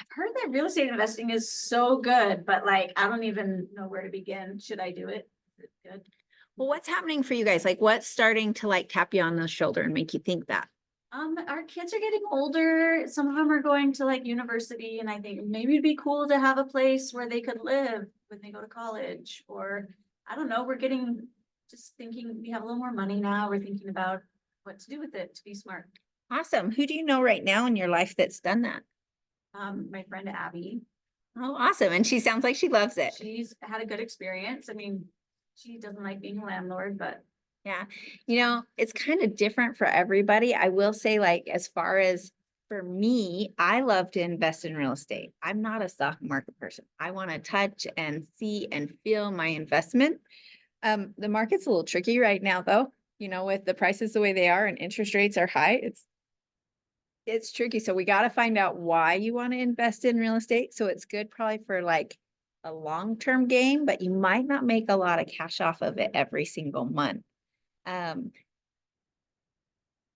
I've heard that real estate investing is so good, but like, I don't even know where to begin. Should I do it? Is it good? Well, what's happening for you guys? Like what's starting to like tap you on the shoulder and make you think that? Our kids are getting older. Some of them are going to like university, and I think maybe it'd be cool to have a place where they could live when they go to college, or I don't know, just thinking we have a little more money now. We're thinking about what to do with it to be smart. Awesome. Who do you know right now in your life that's done that? My friend Abby, Oh, awesome. And she sounds like she loves it. she's had a good experience. I mean, she doesn't like being a landlord, but Yeah. You know, it's kind of different for everybody. I will say, like, as far as for me, I love to invest in real estate. I'm not a stock market person. I want to touch and see and feel my investment. The market's a little tricky right now, though, you know, with the prices the way they are and interest rates are high. It's tricky. So we got to find out why you want to invest in real estate. So it's good probably for like a long-term game, but you might not make a lot of cash off of it every single month.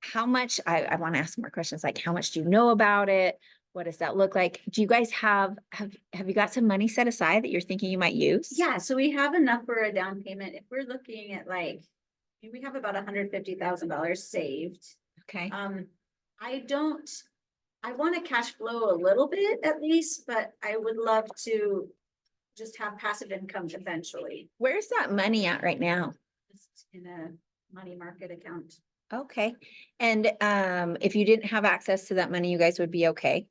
How much, I want to ask more questions, like how much do you know about it? What does that look like? Do you guys have you got some money set aside that you're thinking you might use? yeah, so we have enough for a down payment. If we're looking at like, we have about $150,000 saved. Okay. I want to cash flow a little bit at least, but I would love to just have passive income eventually, Where's that money at right now? just in a money market account. Okay. And if you didn't have access to that money, you guys would be okay?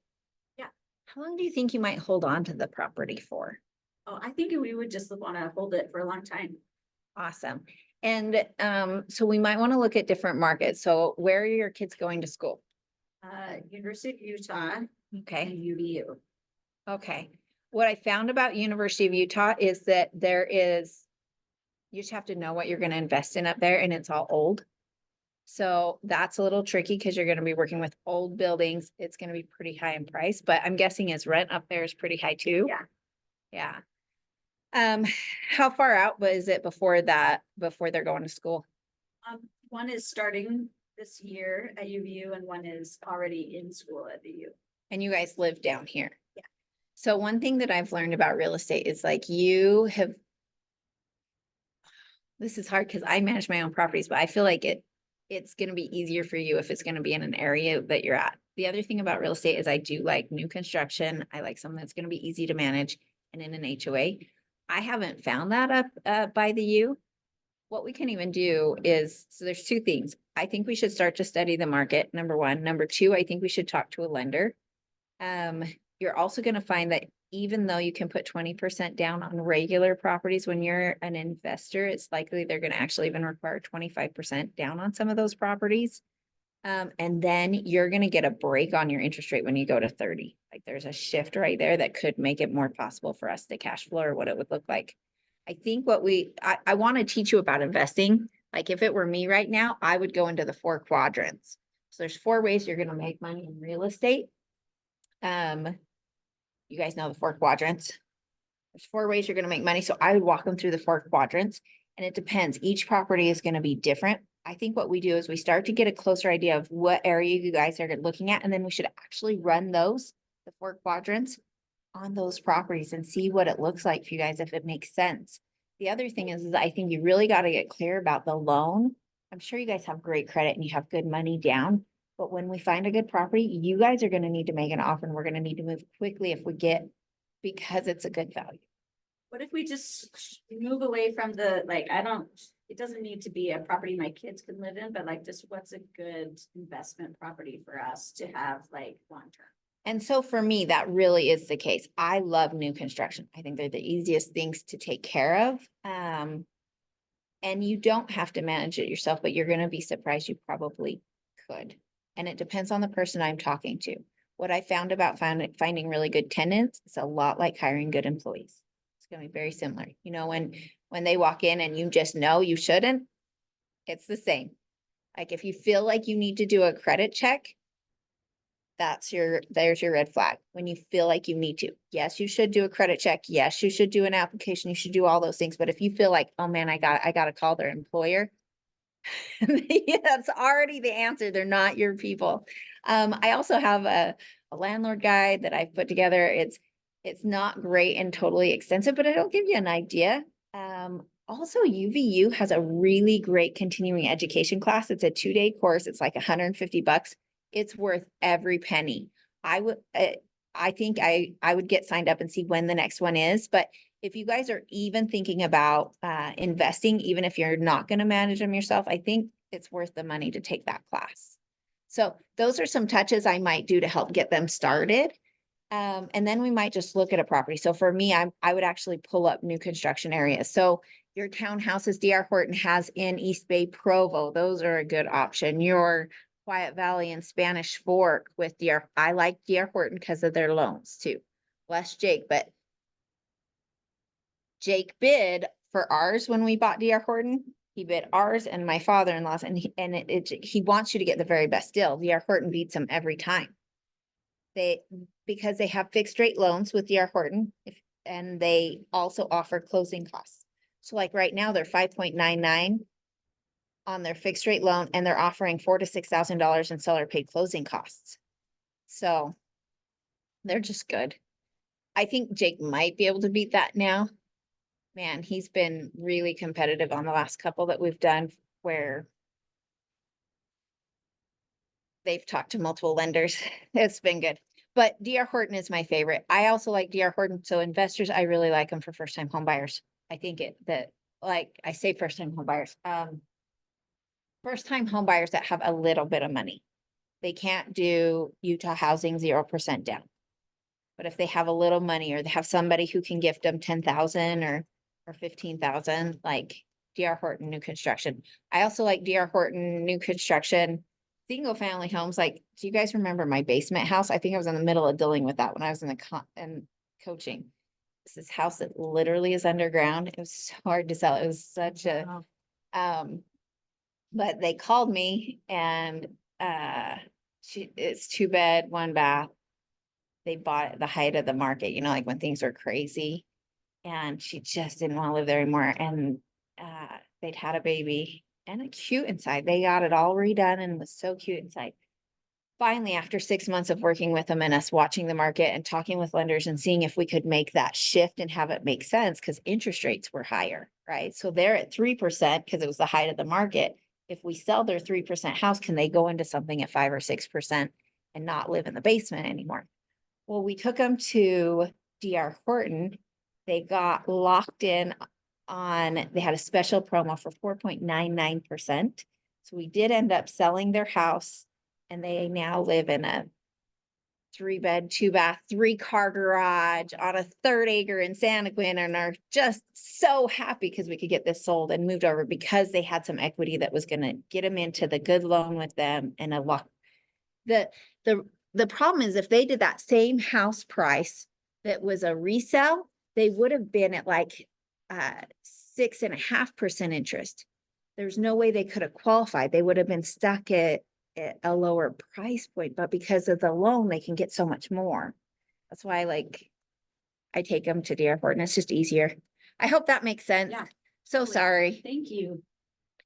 Yeah. How long do you think you might hold on to the property for? Oh, I think we would just want to hold it for a long time. Awesome. And so we might want to look at different markets. So where are your kids going to school? University of Utah Okay. and UVU. Okay. What I found about University of Utah is that you just have to know what you're going to invest in up there, and it's all old. So that's a little tricky because you're going to be working with old buildings. It's going to be pretty high in price, but I'm guessing his rent up there is pretty high too. Yeah. Yeah. How far out was it before they're going to school? One is starting this year at UVU and one is already in school at the U. And you guys live down here? Yeah. So one thing that I've learned about real estate is like this is hard because I manage my own properties, but I feel like it's going to be easier for you if it's going to be in an area that you're at. The other thing about real estate is I do like new construction. I like something that's going to be easy to manage and in an HOA. I haven't found that up by the U. What we can even do is, so there's two things. I think we should start to study the market, number one. Number two, I think we should talk to a lender. You're also going to find that even though you can put 20% down on regular properties, when you're an investor, it's likely they're going to actually even require 25% down on some of those properties. And then you're going to get a break on your interest rate when you go to 30. Like there's a shift right there that could make it more possible for us to cash flow or what it would look like. I think I want to teach you about investing. Like if it were me right now, I would go into the 4 quadrants. So there's 4 ways you're going to make money in real estate. You guys know the 4 quadrants. There's 4 ways you're going to make money. So I would walk them through the 4 quadrants, and it depends. Each property is going to be different. I think what we do is we start to get a closer idea of what area you guys are looking at, and then we should actually run the 4 quadrants on those properties and see what it looks like for you guys, if it makes sense. The other thing is I think you really got to get clear about the loan. I'm sure you guys have great credit and you have good money down, but when we find a good property, you guys are going to need to make an offer and we're going to need to move quickly because it's a good value. What if we just move away from it doesn't need to be a property my kids can live in, but like just what's a good investment property for us to have like long-term? And so for me, that really is the case. I love new construction. I think they're the easiest things to take care of. And you don't have to manage it yourself, but you're going to be surprised you probably could. And it depends on the person I'm talking to. What I found about finding really good tenants, it's a lot like hiring good employees. It's going to be very similar. You know, when they walk in and you just know you shouldn't, it's the same. Like if you feel like you need to do a credit check, there's your red flag. When you feel like you need to, yes, you should do a credit check. Yes, you should do an application. You should do all those things. But if you feel like, oh man, I got to call their employer, that's already the answer. They're not your people. I also have a landlord guide that I've put together. It's not great and totally extensive, but it'll give you an idea. Also, UVU has a really great continuing education class. It's a 2-day course. It's like $150. It's worth every penny. I think I would get signed up and see when the next one is. But if you guys are even thinking about investing, even if you're not going to manage them yourself, I think it's worth the money to take that class. So those are some touches I might do to help get them started. And then we might just look at a property. So for me, I would actually pull up new construction areas. So your townhouses D.R. Horton has in East Bay, Provo. Those are a good option. Your Quiet Valley and Spanish Fork with D.R. I like D.R. Horton because of their loans too. Less Jake, but Jake bid for ours when we bought D.R. Horton. He bid ours and my father-in-law's, and he wants you to get the very best deal. D.R. Horton beats him every time. Because they have fixed rate loans with D.R. Horton, and they also offer closing costs. So like right now, they're 5.99 on their fixed rate loan, and they're offering $4,000 to $6,000 in seller paid closing costs. So they're just good. I think Jake might be able to beat that now. Man, he's been really competitive on the last couple that we've done where they've talked to multiple lenders. It's been good. But D.R. Horton is my favorite. I also like D.R. Horton. So investors, I really like them for first-time home buyers. I think I say first-time home buyers. First-time home buyers that have a little bit of money. They can't do Utah housing 0% down. But if they have a little money or they have somebody who can gift them 10,000 or 15,000, like DR Horton new construction. I also like DR Horton new construction, single family homes. Like, do you guys remember my basement house? I think I was in the middle of dealing with that when I was in the coaching. This house that literally is underground. It was so hard to sell. It was such a, Wow. but they called me and, it's 2 bed, 1 bath. They bought it at the height of the market, you know, like when things were crazy. And she just didn't want to live there anymore. And they'd had a baby and it's cute inside. They got it all redone and was so cute inside. Finally, after 6 months of working with them and us watching the market and talking with lenders and seeing if we could make that shift and have it make sense, because interest rates were higher, right? So they're at 3% because it was the height of the market. If we sell their 3% house, can they go into something at 5 or 6% and not live in the basement anymore? Well, we took them to DR Horton. They got locked in on, they had a special promo for 4.99%. So we did end up selling their house and they now live in a 3 bed, 2 bath, 3-car garage on a 3rd acre in Santaquin and are just so happy because we could get this sold and moved over because they had some equity that was going to get them into the good loan with them and a lock. The problem is if they did that same house price that was a resale, they would have been at like 6.5% interest. There's no way they could have qualified. They would have been stuck at a lower price point, but because of the loan, they can get so much more. That's why I take them to DR Horton. It's just easier. I hope that makes sense. Yeah. So Totally. sorry. Thank you.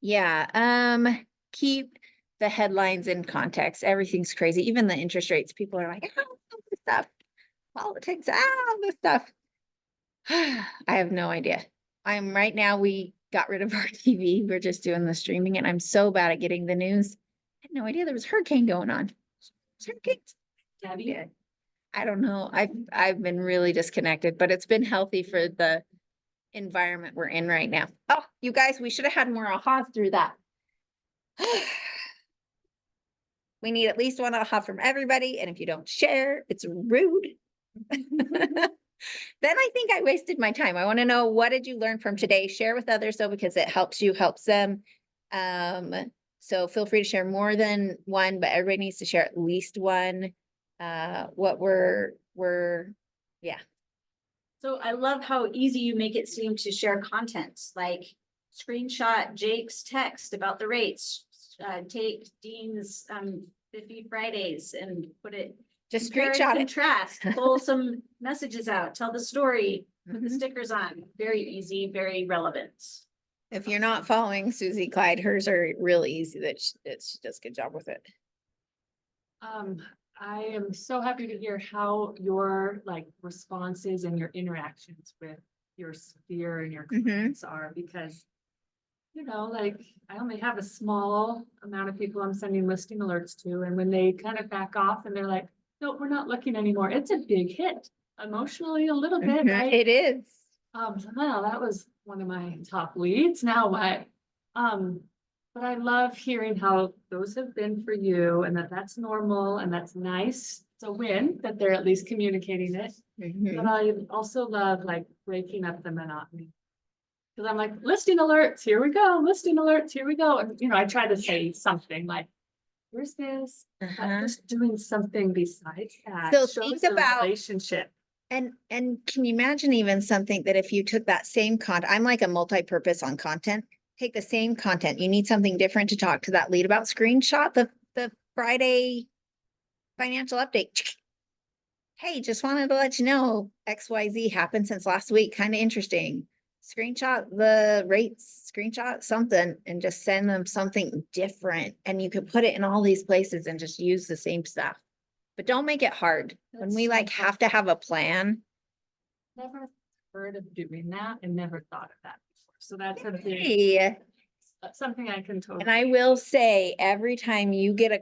Yeah. Keep the headlines in context. Everything's crazy. Even the interest rates. People are like, oh, this stuff, politics, this stuff. I have no idea. Right now, we got rid of our TV. We're just doing the streaming and I'm so bad at getting the news. I had no idea there was a hurricane going on. Hurricanes. Debbie? I don't know. I've been really disconnected, but it's been healthy for the environment we're in right now. Oh, you guys, we should have had more ahas through that. We need at least one aha from everybody. And if you don't share, it's rude. Then I think I wasted my time. I want to know, what did you learn from today? Share with others though, because it helps you, helps them. So feel free to share more than one, but everybody needs to share at least one. What yeah. So I love how easy you make it seem to share content, like screenshot Jake's text about the rates, take Dean's 50 Fridays and put it. Just compare and screenshot it. contrast, pull some messages out, tell the story, put the Mhm. stickers on. Very easy, very relevant. If you're not following Susie Clyde, hers are really easy that she does a good job with it. I am so happy to hear how your responses and your interactions with your sphere and your Mhm. clients are, because I only have a small amount of people I'm sending listing alerts to, and when they kind of back off and they're like, no, we're not looking anymore, it's a big hit emotionally, a little bit, Mhm. right? It is. Well, that was one of my top leads. Now what? But I love hearing how those have been for you and that's normal and that's nice. It's a win that they're at least communicating it. Mhm. But I also love breaking up the monotony. Because I'm like, listing alerts, here we go, listing alerts, here we go. And I try to say something like, here's this, but Uh-huh. just doing something besides that. So shows think the about- relationship. And can you imagine even something that if you took that same content, I'm like a multi-purpose on content, take the same content, you need something different to talk to that lead about, screenshot the Friday financial update. Hey, just wanted to let you know XYZ happened since last week. Kind of interesting. Screenshot the rates, screenshot something and just send them something different. And you could put it in all these places and just use the same stuff. But don't make it hard. When That's we so have to have a plan. Never heard of doing that and never thought of that before. So that's a big, Hey, something I can totally. and I will say, every time you get a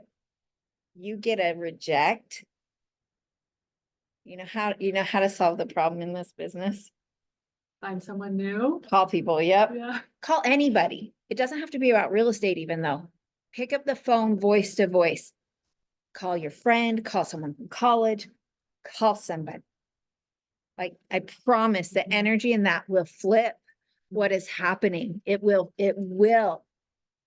reject, you know how to solve the problem in this business? Find someone new. Call people. Yep. Yeah. Call anybody. It doesn't have to be about real estate even though. Pick up the phone, voice to voice. Call your friend, call someone from college, call somebody. Like, I promise the energy in that will flip what is happening. It will.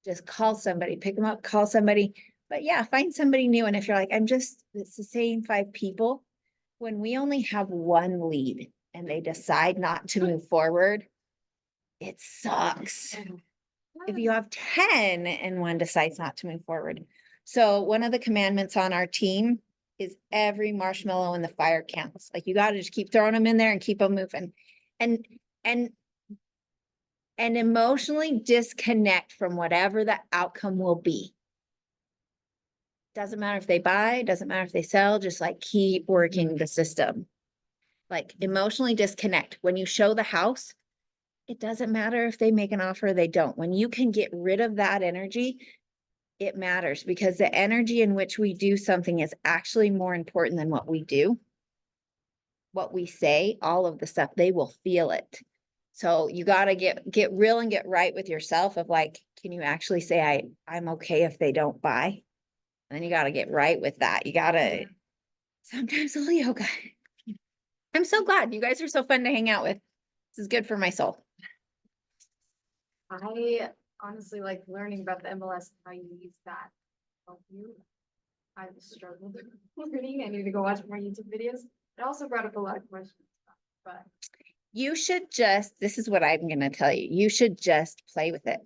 Just call somebody, pick them up, call somebody. But yeah, find somebody new. And if you're like, it's the same 5 people. When we only have one lead and they decide not to move forward, it sucks. If you have 10 and one decides not to move forward. So one of the commandments on our team is every marshmallow in the fire counts. Like, you got to just keep throwing them in there and keep them moving. And emotionally disconnect from whatever the outcome will be. Doesn't matter if they buy, doesn't matter if they sell, just like keep working the system. Like, emotionally disconnect. When you show the house, it doesn't matter if they make an offer or they don't. When you can get rid of that energy, it matters, because the energy in which we do something is actually more important than what we do. What we say, all of the stuff, they will feel it. So you got to get real and get right with yourself of like, can you actually say I'm okay if they don't buy? And then you got to get right with that. You got to, sometimes a Leo guy. I'm so glad you guys are so fun to hang out with. This is good for my soul. I honestly like learning about the MLS and how you use that. Help you. I've struggled with learning. I need to go watch more YouTube videos. It also brought up a lot of questions, but You should just, this is what I'm going to tell you. You should just play with it.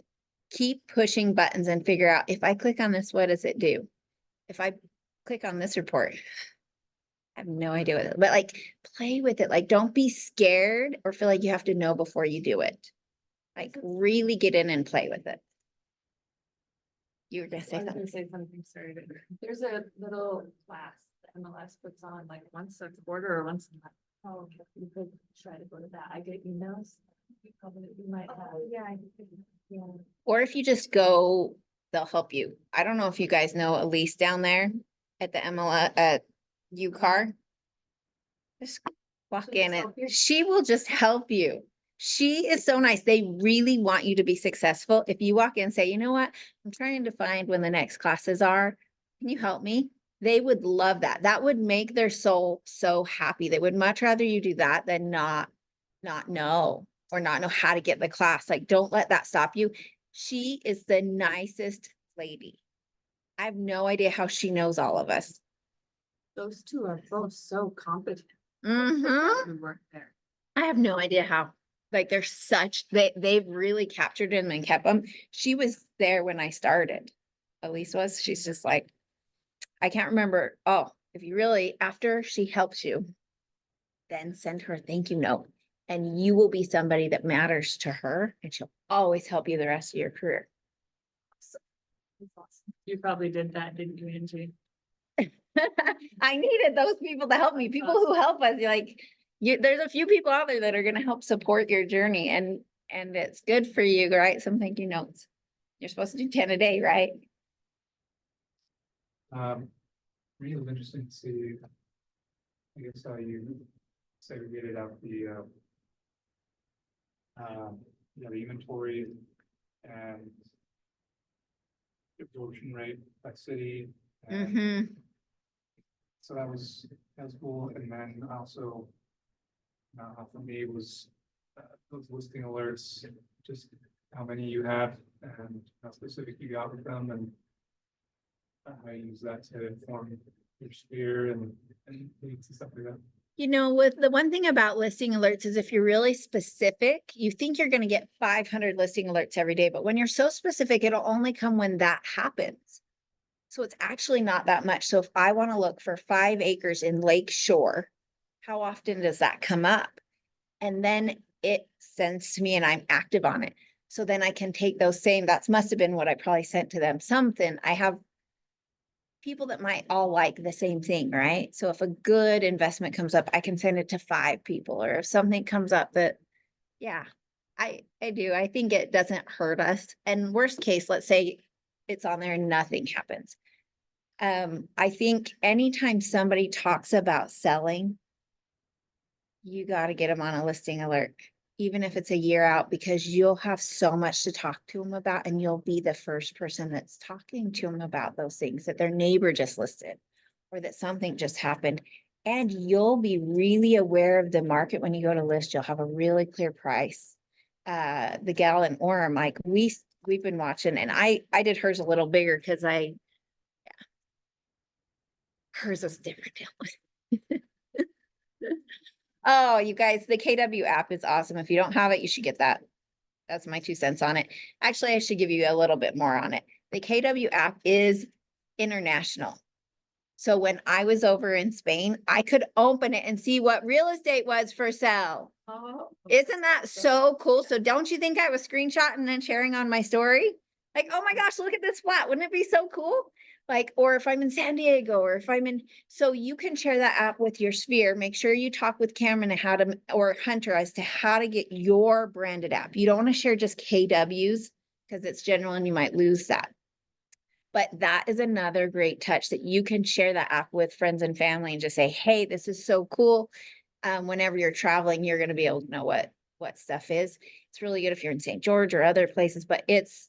Keep pushing buttons and figure out, if I click on this, what does it do? If I click on this report, I have no idea what it is, but like, play with it. Like, don't be scared or feel like you have to know before you do it. Like, really get in and play with it. You were gonna I say was something. gonna say something, sorry. There's a little class that MLS puts on like once a quarter or once a month. Oh, okay. You could try to go to that. I get emails. You might have. yeah, Yeah. Or if you just go, they'll help you. I don't know if you guys know Elise down there at the MLS at UCAR. Just walk She'll in just and help you? she will just help you. She is so nice. They really want you to be successful. If you walk in and say, you know what, I'm trying to find when the next classes are. Can you help me? They would love that. That would make their soul so happy. They would much rather you do that than not know or not know how to get the class. Like, don't let that stop you. She is the nicest lady. I have no idea how she knows all of us. Those two are both so competent. Mhm. Who work there. I have no idea how. Like, they're they've really captured him and kept him. She was there when I started. Elise was, she's just like, I can't remember. Oh, if you really, after she helps you, then send her a thank you note. And you will be somebody that matters to her, and she'll always help you the rest of your career. That's awesome. You probably did that, didn't you, Angie? I needed those people to help me. People who help us, there's a few people out there that are going to help support your journey, and it's good for you to write some thank you notes. You're supposed to do 10 a day, right? Really interesting to see, I guess, how you segregated out the inventory and absorption rate by city. And Mm-hmm. so that was cool. And then also, for me, it was those listing alerts, just how many you have and how specific you got with them, and how you use that to inform your sphere and leads and stuff like that. With the one thing about listing alerts is if you're really specific, you think you're going to get 500 listing alerts every day, but when you're so specific, it'll only come when that happens. So it's actually not that much. So if I want to look for 5 acres in Lake Shore, how often does that come up? And then it sends to me and I'm active on it. So then I can take those that must have been what I probably sent to them. Something I have people that might all like the same thing, right? So if a good investment comes up, I can send it to 5 people, or if something comes up that, yeah, I do. I think it doesn't hurt us. And worst case, let's say it's on there and nothing happens. I think anytime somebody talks about selling, you got to get them on a listing alert, even if it's a year out, because you'll have so much to talk to them about, and you'll be the first person that's talking to them about those things that their neighbor just listed or that something just happened. And you'll be really aware of the market when you go to list. You'll have a really clear price. The gal in Orem, like we've been watching, and I did hers a little bigger because hers is different. Oh, you guys, the KW app is awesome. If you don't have it, you should get that. That's my 2 cents on it. Actually, I should give you a little bit more on it. The KW app is international. So when I was over in Spain, I could open it and see what real estate was for sale. Oh. Isn't that so cool? So don't you think I was screenshotting and sharing on my story? Like, oh my gosh, look at this flat. Wouldn't it be so cool? Like, or if I'm in San Diego, or if I'm in, so you can share that app with your sphere. Make sure you talk with Cameron how to, or Hunter as to how to get your branded app. You don't want to share just KWs because it's general and you might lose that. But that is another great touch that you can share that app with friends and family and just say, hey, this is so cool. Whenever you're traveling, you're going to be able to know what stuff is. It's really good if you're in St. George or other places, but it's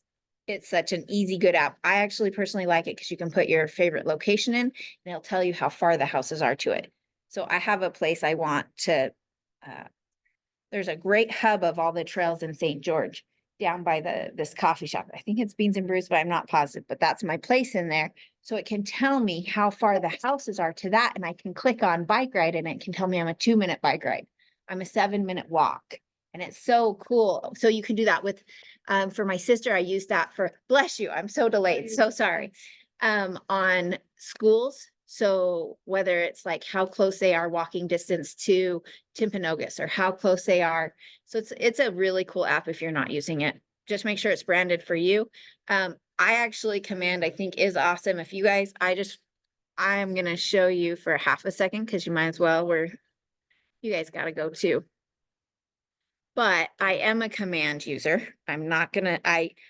such an easy, good app. I actually personally like it because you can put your favorite location in and it'll tell you how far the houses are to it. So I have a place I want to, there's a great hub of all the trails in St. George down by this coffee shop. I think it's Beans and Brews, but I'm not positive, but that's my place in there. So it can tell me how far the houses are to that. And I can click on bike ride and it can tell me I'm a 2-minute bike ride. I'm a 7-minute walk. And it's so cool. So you can do that with, for my sister, I used that for, bless you, I'm so delayed, so sorry. On schools. So whether it's like how close they are walking distance to Timpanogos or how close they are. So it's a really cool app if you're not using it. Just make sure it's branded for you. I actually Command, I think is awesome. If you guys, I'm going to show you for half a second because you might as well, you guys got to go too. But I am a Command user. I'm not gonna, I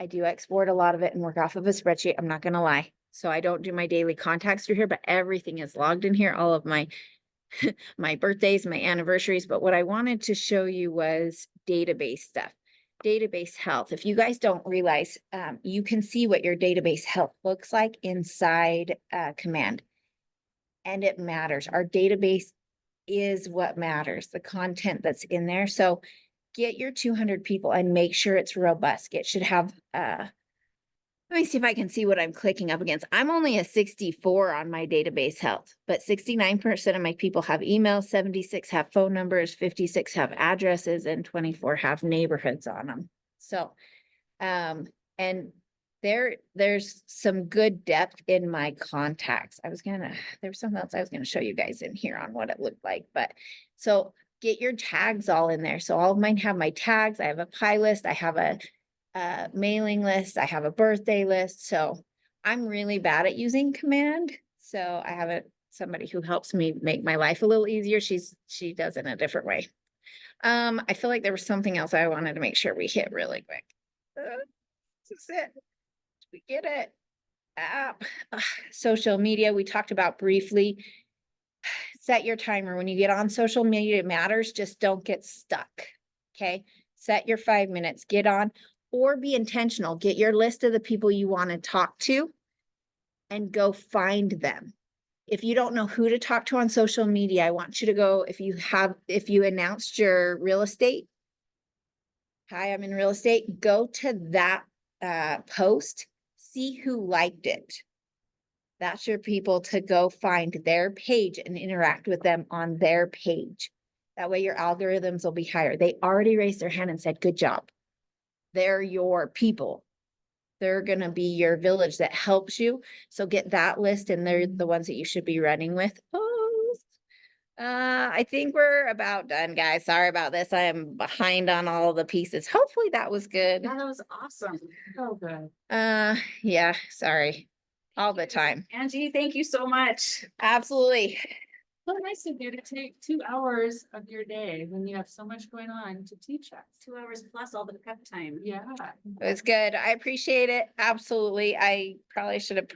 do export a lot of it and work off of a spreadsheet. I'm not gonna lie. So I don't do my daily contacts through here, but everything is logged in here, all of my my birthdays, my anniversaries. But what I wanted to show you was database stuff, database health. If you guys don't realize, you can see what your database health looks like inside Command. And it matters. Our database is what matters, the content that's in there. So get your 200 people and make sure it's robust. It should have, let me see if I can see what I'm clicking up against. I'm only a 64 on my database health, but 69% of my people have emails, 76 have phone numbers, 56 have addresses, and 24 have neighborhoods on them. So, and there's some good depth in my contacts. There's something else I was gonna show you guys in here on what it looked like, but so get your tags all in there. So all of mine have my tags. I have a pie list. I have a mailing list. I have a birthday list. So I'm really bad at using Command. So I have somebody who helps me make my life a little easier. She does it in a different way. I feel like there was something else I wanted to make sure we hit really quick. This is it. We get it. App, social media, we talked about briefly. Set your timer. When you get on social media, it matters. Just don't get stuck. Okay. Set your 5 minutes, get on, or be intentional. Get your list of the people you want to talk to and go find them. If you don't know who to talk to on social media, I want you to go, if you announced your real estate, hi, I'm in real estate, go to that post, see who liked it. That's your people to go find their page and interact with them on their page. That way your algorithms will be higher. They already raised their hand and said, good job. They're your people. They're going to be your village that helps you. So get that list and they're the ones that you should be running with. I think we're about done, guys. Sorry about this. I am behind on all the pieces. Hopefully that was good. Yeah, that was awesome. So good. Yeah, sorry. All the time. Angie, thank you so much. Absolutely. So nice of you to take 2 hours of your day when you have so much going on to teach us. 2 hours plus all the prep time. Yeah. It was good. I appreciate it. Absolutely. I probably should have